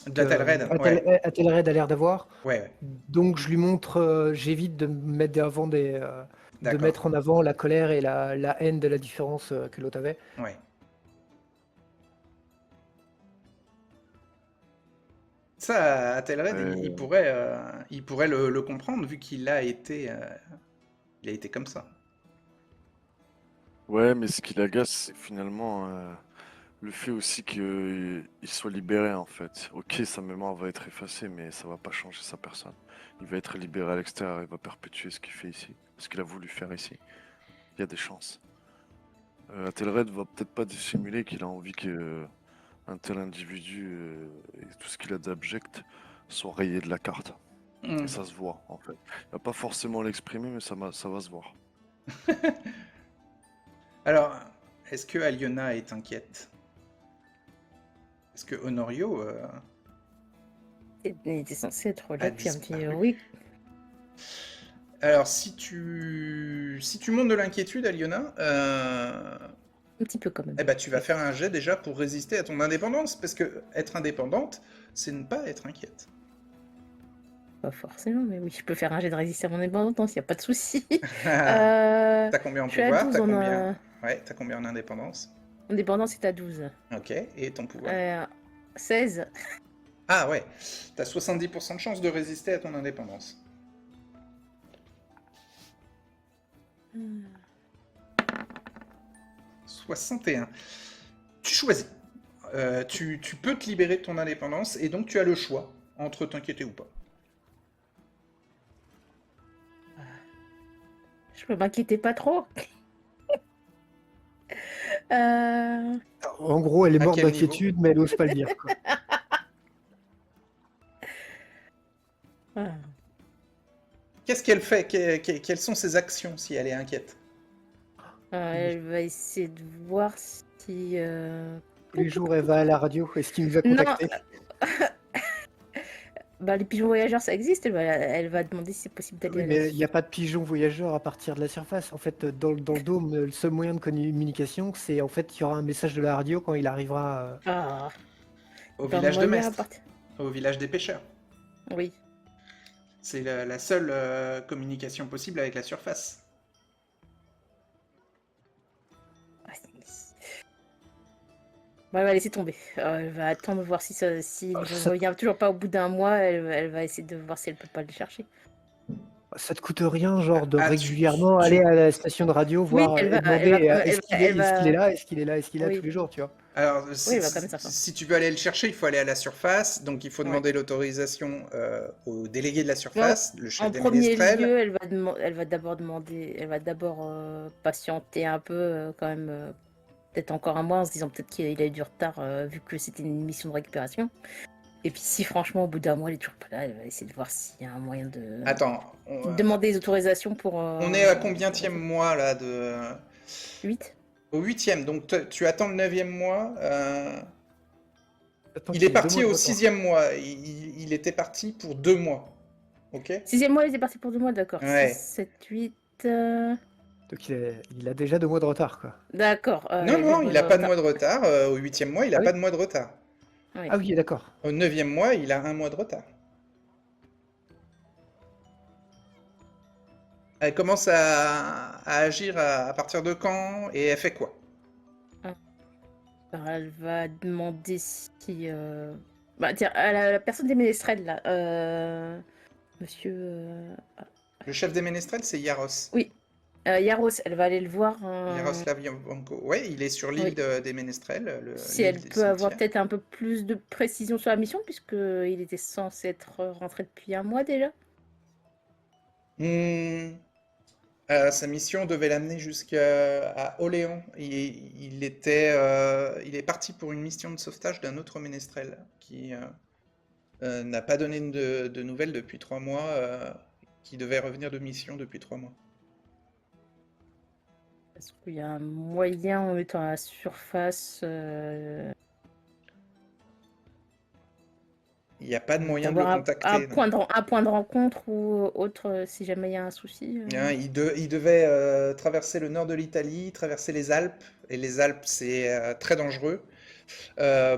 Speaker 1: D'Athelred, ouais.
Speaker 4: Athelred a l'air d'avoir.
Speaker 1: Ouais, ouais.
Speaker 4: Donc je lui montre, j'évite de mettre de
Speaker 1: D'accord.
Speaker 4: mettre en avant la colère et la haine de la différence que l'autre avait.
Speaker 1: Ouais. Ça, Athelred,
Speaker 2: Euh,
Speaker 1: il pourrait le comprendre vu il a été comme ça.
Speaker 2: ouais, mais ce qui l'agace, c'est finalement le fait aussi qu'il soit libéré en fait. Ok, sa mémoire va être effacée, mais ça va pas changer sa personne. Il va être libéré à l'extérieur, il va perpétuer ce qu'il fait ici, ce qu'il a voulu faire ici. Il y a des chances. Athelred va peut-être pas dissimuler qu'il a envie que un tel individu et tout ce qu'il a d'abject soit rayé de la carte. Et
Speaker 1: Hmm.
Speaker 2: ça se voit en fait. Il va pas forcément l'exprimer, mais ça va se voir.
Speaker 1: Alors, est-ce que Aliona est inquiète? Est-ce que Honorio
Speaker 3: Il était censé être
Speaker 1: a
Speaker 3: là depuis un petit...
Speaker 1: disparu?
Speaker 3: Oui,
Speaker 1: Alors, si tu montes de l'inquiétude, Aliona,
Speaker 3: un petit peu quand même.
Speaker 1: eh ben, tu vas faire un jet déjà pour résister à ton indépendance, parce que être indépendante, c'est ne pas être inquiète.
Speaker 3: Pas forcément, mais oui, je peux faire un jet de résistance à mon indépendance, il n'y a pas de souci.
Speaker 1: T'as combien en
Speaker 3: Je suis à
Speaker 1: pouvoir?
Speaker 3: 12
Speaker 1: T'as
Speaker 3: en
Speaker 1: combien... Ouais, t'as combien en indépendance?
Speaker 3: indépendance, c'est à 12.
Speaker 1: Ok, et ton pouvoir?
Speaker 3: 16.
Speaker 1: Ah ouais, t'as 70% de chance de résister à ton indépendance. 61. Tu choisis. Tu peux te libérer de ton indépendance et donc tu as le choix entre t'inquiéter ou pas.
Speaker 3: Je peux m'inquiéter pas trop. Euh,
Speaker 4: En gros, elle est
Speaker 1: À
Speaker 4: morte
Speaker 1: quel niveau?
Speaker 4: d'inquiétude, mais elle n'ose pas le dire, quoi.
Speaker 3: ah.
Speaker 1: Qu'est-ce qu'elle fait? Quelles sont ses actions si elle est inquiète?
Speaker 3: Elle va essayer de voir si...
Speaker 4: Tous les jours, elle va à la radio. Est-ce qu'il nous a
Speaker 3: Non,
Speaker 4: contactés?
Speaker 3: bah, les pigeons voyageurs, ça existe. Elle va demander si c'est possible d'aller
Speaker 4: Oui,
Speaker 3: à
Speaker 4: mais il n'y a pas de pigeons voyageurs à partir de la surface. En fait, dans le dôme, le seul moyen de communication, c'est en fait, il y aura un message de la radio quand il arrivera.
Speaker 3: Ah,
Speaker 1: Au
Speaker 3: pas
Speaker 1: village de
Speaker 3: moyen à
Speaker 1: Mestre,
Speaker 3: partir.
Speaker 1: au village des pêcheurs.
Speaker 3: Oui.
Speaker 1: C'est la seule communication possible avec la surface.
Speaker 3: Ah, bah, elle va laisser tomber. Elle va attendre de voir si s'il
Speaker 4: Ah,
Speaker 3: ne revient toujours pas au bout d'un mois. Elle va essayer de voir si elle peut pas le chercher.
Speaker 4: Ça te coûte rien, genre, de
Speaker 1: Ah,
Speaker 4: régulièrement aller à la station de radio,
Speaker 3: Oui,
Speaker 4: voir
Speaker 3: elle
Speaker 4: et
Speaker 3: va,
Speaker 4: demander
Speaker 3: elle va, elle
Speaker 4: est-ce qu'il est
Speaker 3: va.
Speaker 4: là, est-ce qu'il est là, est-ce qu'il est là tous
Speaker 3: Oui,
Speaker 4: les jours, tu vois.
Speaker 1: Alors,
Speaker 3: oui, elle va quand même ça.
Speaker 1: si tu veux aller le chercher, il faut aller à la surface. Donc, il faut
Speaker 3: Ouais.
Speaker 1: demander l'autorisation au délégué de la
Speaker 3: Non,
Speaker 1: surface, le chef
Speaker 3: en
Speaker 1: des
Speaker 3: premier
Speaker 1: ménestrels.
Speaker 3: lieu, elle va d'abord demander, elle va d'abord patienter un peu, quand même, peut-être encore un mois, en se disant peut-être qu'il a eu du retard, vu que c'était une mission de récupération. Et puis si franchement, au bout d'un mois, elle est toujours pas là, elle va essayer de voir s'il y a un moyen de
Speaker 1: Attends,
Speaker 3: demander des autorisations pour...
Speaker 1: on est à combienième mois là de...
Speaker 3: 8.
Speaker 1: Au 8e, donc tu attends le 9e mois.
Speaker 4: Attends
Speaker 1: Il
Speaker 4: qu'il
Speaker 1: est
Speaker 4: y ait 2
Speaker 1: parti
Speaker 4: mois de
Speaker 1: au
Speaker 4: retard.
Speaker 1: 6e mois. Il était parti pour 2 mois. Ok?
Speaker 3: 6e mois, il était parti pour 2 mois, d'accord. 6,
Speaker 1: Ouais.
Speaker 3: 7, 8.
Speaker 4: Donc il a déjà 2 mois de retard, quoi.
Speaker 3: D'accord.
Speaker 1: Non,
Speaker 3: Il y avait 2
Speaker 1: non,
Speaker 3: mois
Speaker 1: il
Speaker 3: de
Speaker 1: n'a pas de
Speaker 3: retard.
Speaker 1: mois de retard. Au 8e mois, il n'a
Speaker 4: Ah
Speaker 1: pas
Speaker 4: oui?
Speaker 1: de mois de retard.
Speaker 3: Oui.
Speaker 4: Ah oui, d'accord.
Speaker 1: Au 9e mois, il a 1 mois de retard. Elle commence à agir à partir de quand et elle fait quoi?
Speaker 3: Alors, elle va demander si. Bah, tiens, à la personne des ménestrels, là. Monsieur.
Speaker 1: Le chef des ménestrels, c'est Yaros.
Speaker 3: Oui, Yaros, elle va aller le voir.
Speaker 1: Yaroslav Yanko. Ouais, il est sur l'île
Speaker 3: Oui.
Speaker 1: des ménestrels,
Speaker 3: Si
Speaker 1: l'île
Speaker 3: elle
Speaker 1: des
Speaker 3: peut avoir
Speaker 1: cimetières.
Speaker 3: peut-être un peu plus de précision sur la mission, puisqu'il était censé être rentré depuis un mois déjà.
Speaker 1: Hmm, sa mission devait l'amener jusqu'à Orléans. Il est parti pour une mission de sauvetage d'un autre ménestrel qui n'a pas donné de nouvelles depuis 3 mois, qui devait revenir de mission depuis 3 mois.
Speaker 3: Est-ce qu'il y a un moyen en étant à la surface
Speaker 1: Il n'y a pas de moyen de le
Speaker 3: d'avoir un
Speaker 1: contacter, non.
Speaker 3: un point de rencontre ou autre si jamais il y a un souci
Speaker 1: Hein, il devait traverser le nord de l'Italie, traverser les Alpes, et les Alpes c'est très dangereux,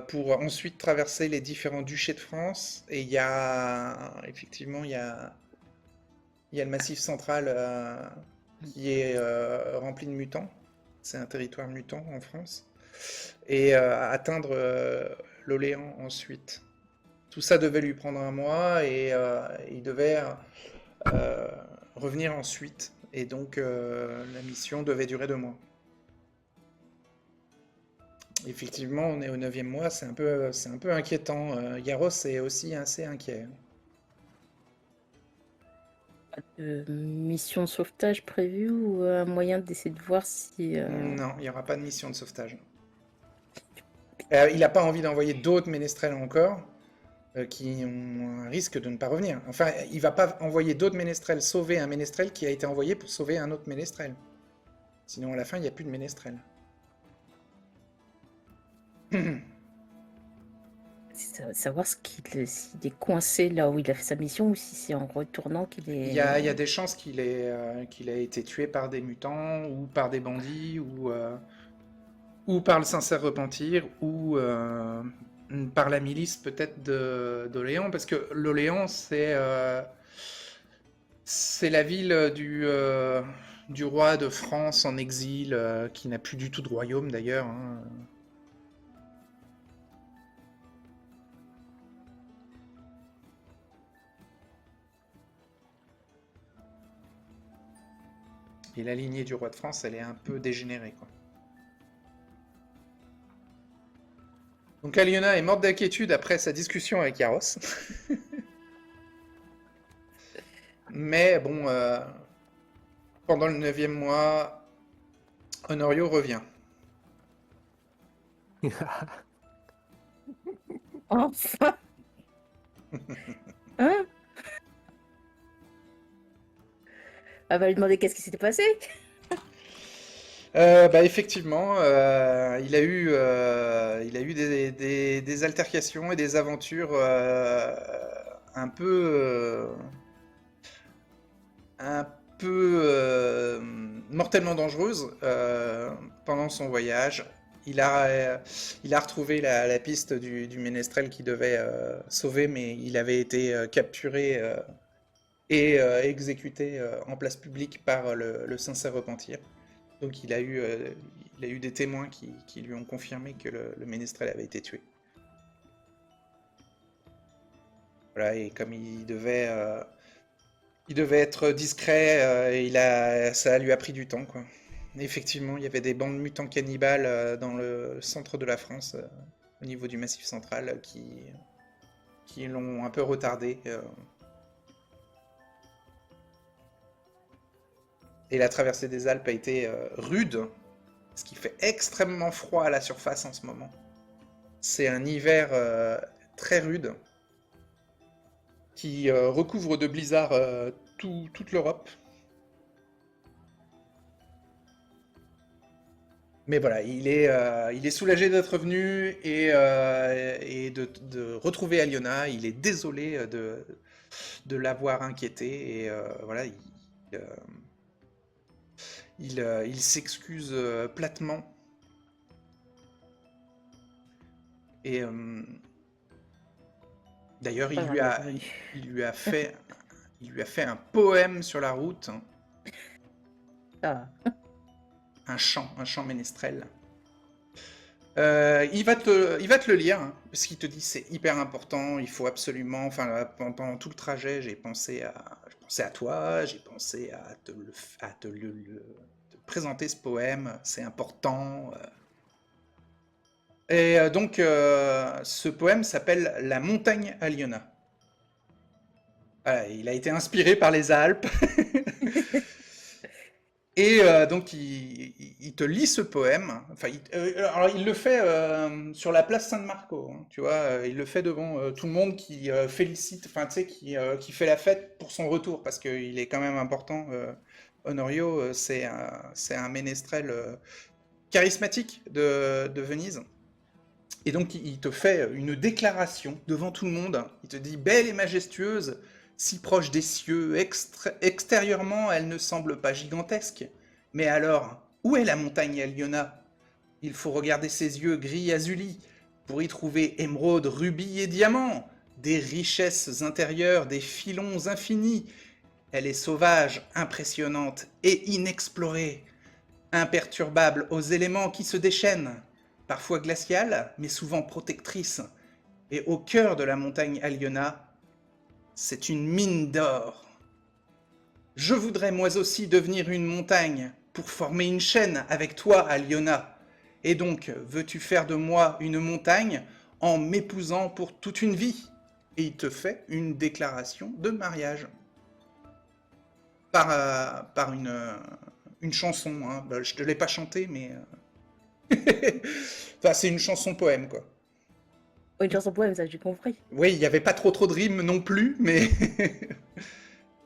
Speaker 1: pour ensuite traverser les différents duchés de France. Et effectivement, il y a le Massif central qui est rempli de mutants. C'est un territoire mutant en France. Et atteindre l'Orléans ensuite. Tout ça devait lui prendre un mois et il devait euh, revenir ensuite. Et donc la mission devait durer 2 mois. Effectivement, on est au 9e mois, c'est un peu inquiétant. Yaros est aussi assez inquiet.
Speaker 3: mission de sauvetage prévue ou un moyen d'essayer de voir si.
Speaker 1: Non, il n'y aura pas de mission de sauvetage. Il n'a pas envie d'envoyer d'autres ménestrels encore, qui ont un risque de ne pas revenir. Enfin, il va pas envoyer d'autres ménestrels sauver un ménestrel qui a été envoyé pour sauver un autre ménestrel. Sinon, à la fin, il n'y a plus de ménestrel.
Speaker 3: Savoir s'il est coincé là où il a fait sa mission ou si c'est en retournant qu'il est.
Speaker 1: Il y a des chances qu'il ait été tué par des mutants, ou par des bandits, ou par le sincère repentir, ou par la milice peut-être d'Orléans, parce que l'Orléans, c'est la ville du roi de France en exil, qui n'a plus du tout de royaume d'ailleurs. Hein. Et la lignée du roi de France, elle est un peu dégénérée, quoi. Donc Aliona est morte d'inquiétude après sa discussion avec Yaros. Mais bon, pendant le 9e mois, Honorio revient.
Speaker 3: Enfin. Hein? Elle va lui demander qu'est-ce qui s'était passé.
Speaker 1: Bah effectivement, il a eu des altercations et des aventures un peu mortellement dangereuses pendant son voyage. Il a retrouvé la piste du ménestrel qu'il devait sauver, mais il avait été capturé et exécuté en place publique par le sincère repentir. Donc il a eu des témoins qui lui ont confirmé que le ménestrel avait été tué. Voilà, et comme il devait être discret, ça lui a pris du temps, quoi. Effectivement, il y avait des bandes mutants cannibales dans le centre de la France, au niveau du Massif central, qui l'ont un peu retardé. Et la traversée des Alpes a été rude, parce qu'il fait extrêmement froid à la surface en ce moment. C'est un hiver très rude, qui recouvre de blizzards toute l'Europe. Mais voilà, il est soulagé d'être revenu et de retrouver Aliona. Il est désolé de l'avoir inquiété et voilà, euh, il s'excuse platement. Et d'ailleurs,
Speaker 3: Pas grave d'être venu.
Speaker 1: il lui a fait un poème sur la route, hein,
Speaker 3: Ah.
Speaker 1: un chant ménestrel. Il va te le lire, hein, parce qu'il te dit c'est hyper important, il faut absolument, enfin pendant tout le trajet j'ai pensé à toi, j'ai pensé à te présenter ce poème, c'est important. Et donc ce poème s'appelle La montagne Aliona. Voilà, il a été inspiré par les Alpes. Et donc il te lit ce poème. Enfin, alors il le fait sur la place San-Marco, hein, tu vois. Il le fait devant tout le monde qui félicite, enfin tu sais, qui fait la fête pour son retour parce qu'il est quand même important. Honorio, c'est un ménestrel charismatique de Venise. Et donc il te fait une déclaration devant tout le monde. Il te dit belle et majestueuse, si proche des cieux, extérieurement elle ne semble pas gigantesque. Mais alors, où est la montagne Aliona? Il faut regarder ses yeux gris azulis pour y trouver émeraudes, rubis et diamants, des richesses intérieures, des filons infinis. Elle est sauvage, impressionnante et inexplorée, imperturbable aux éléments qui se déchaînent, parfois glaciale, mais souvent protectrice. Et au cœur de la montagne Aliona, c'est une mine d'or. Je voudrais moi aussi devenir une montagne pour former une chaîne avec toi, Aliona. Et donc, veux-tu faire de moi une montagne en m'épousant pour toute une vie? Et il te fait une déclaration de mariage. Par une chanson. Hein. Bah, je te l'ai pas chantée, mais... enfin, c'est une chanson poème, quoi.
Speaker 3: Oh, une chanson poème, ça j'ai compris.
Speaker 1: Oui, il n'y avait pas trop de rimes non plus, mais...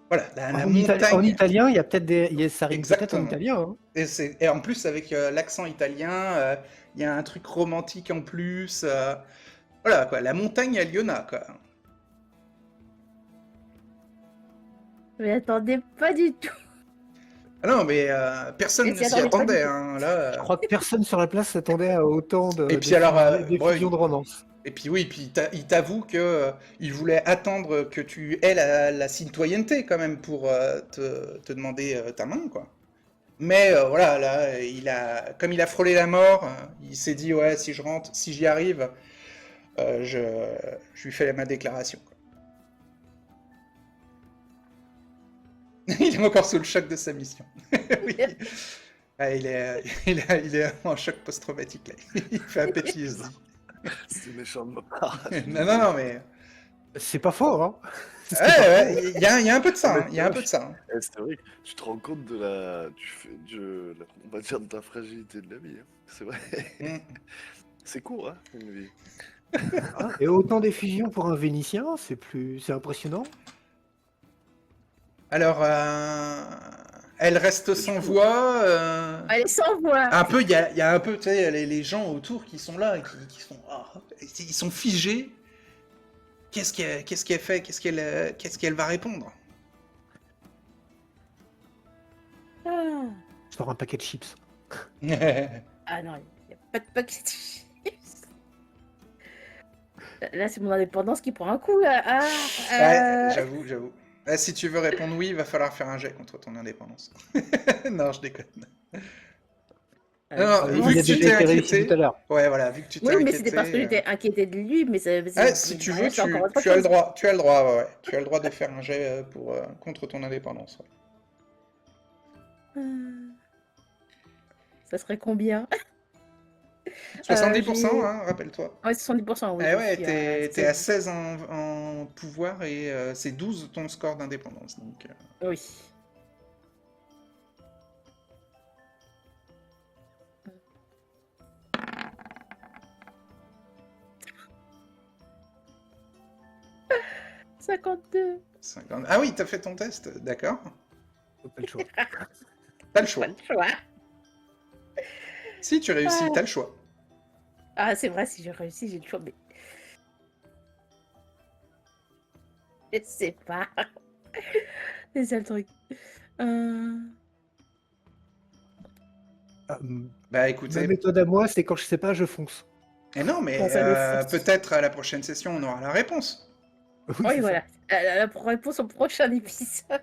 Speaker 1: voilà, la
Speaker 4: En
Speaker 1: montagne...
Speaker 4: italien, il y a peut-être ça rime peut-être en
Speaker 1: Exactement.
Speaker 4: italien. Hein.
Speaker 1: Et en plus, avec l'accent italien, il y a un truc romantique en plus. Voilà, quoi, la montagne Aliona, quoi.
Speaker 3: Mais attendez pas du tout.
Speaker 1: Ah non, mais personne
Speaker 3: Et
Speaker 1: ne
Speaker 3: s'y
Speaker 1: s'y
Speaker 3: attendait pas du
Speaker 1: attendait,
Speaker 3: tout.
Speaker 1: hein, là.
Speaker 4: Je crois que personne sur la place s'attendait à autant
Speaker 1: Et puis alors,
Speaker 4: des
Speaker 1: bon,
Speaker 4: fusions de romance.
Speaker 1: et puis oui, puis il t'avoue que il voulait attendre que tu aies la citoyenneté quand même pour te demander ta main, quoi. Mais voilà, là, comme il a frôlé la mort, il s'est dit ouais, si je rentre, si j'y arrive, je lui fais ma déclaration, quoi. Il est encore sous le choc de sa mission. Oui. Ah, il est en choc post-traumatique, là. Il fait un PTSD.
Speaker 2: C'est méchant de ma part.
Speaker 1: Non, mais...
Speaker 4: C'est pas faux, hein. C'est
Speaker 1: Ouais,
Speaker 4: pas
Speaker 1: ouais,
Speaker 4: faux.
Speaker 1: il y a un peu de ça, hein,
Speaker 2: Mais
Speaker 1: il y a un peu de ça. Hein.
Speaker 2: C'est vrai que tu te rends compte de on va dire de ta fragilité de la vie. Hein. C'est vrai.
Speaker 1: Mm.
Speaker 2: C'est court, hein, une vie.
Speaker 4: Et autant d'effusions pour un Vénitien, c'est impressionnant.
Speaker 1: Alors, elle reste sans voix.
Speaker 3: Elle est sans voix.
Speaker 1: Un peu, il y a un peu, tu sais, les gens autour qui sont là, qui sont, ils sont figés. Qu'est-ce qu'elle fait? Qu'est-ce qu'elle va répondre?
Speaker 3: Ah.
Speaker 4: Je sors un paquet de chips.
Speaker 3: Ah non, il n'y a pas de paquet de chips. Là, c'est mon indépendance qui prend un coup. Là. Ah,
Speaker 1: Ouais, j'avoue. Si tu veux répondre oui, il va falloir faire un jet contre ton indépendance. Non, je déconne. Non,
Speaker 3: comment
Speaker 1: vu que
Speaker 4: Il a
Speaker 1: tu
Speaker 4: déjà
Speaker 1: t'es
Speaker 4: été réussi
Speaker 1: inquiété.
Speaker 4: tout à l'heure.
Speaker 1: Ouais, voilà, vu que tu t'es
Speaker 3: Oui, mais
Speaker 1: inquiété.
Speaker 3: c'était parce que j'étais inquiétée de lui, mais ça.
Speaker 1: Si tu veux, tu as le droit. Tu as le droit, ouais. Tu as le droit de faire un jet contre ton indépendance. Ouais.
Speaker 3: Ça serait combien?
Speaker 1: 70%, hein, rappelle-toi.
Speaker 3: Ouais, 70%, oui.
Speaker 1: Eh
Speaker 3: je
Speaker 1: ouais,
Speaker 3: suis
Speaker 1: t'es à 16 en pouvoir et c'est 12 ton score d'indépendance. Donc,
Speaker 3: Oui. « 52.
Speaker 1: 50... Ah oui, t'as fait ton test, d'accord.
Speaker 4: Pas le choix.
Speaker 1: Pas le choix.
Speaker 3: Pas le choix.
Speaker 1: Si tu réussis, t'as le choix.
Speaker 3: Ah, c'est vrai, si j'ai réussi, j'ai le choix, mais je sais pas. C'est ça le truc. Euh,
Speaker 4: Ah,
Speaker 1: Bah
Speaker 4: ma
Speaker 1: écoutez,
Speaker 4: méthode à moi, c'est quand je sais pas, je fonce.
Speaker 1: et non, mais
Speaker 3: Pense à le fonce.
Speaker 1: peut-être à la prochaine session, on aura la réponse.
Speaker 4: Oui,
Speaker 3: Oui,
Speaker 4: c'est ça.
Speaker 3: voilà. La réponse au prochain épisode.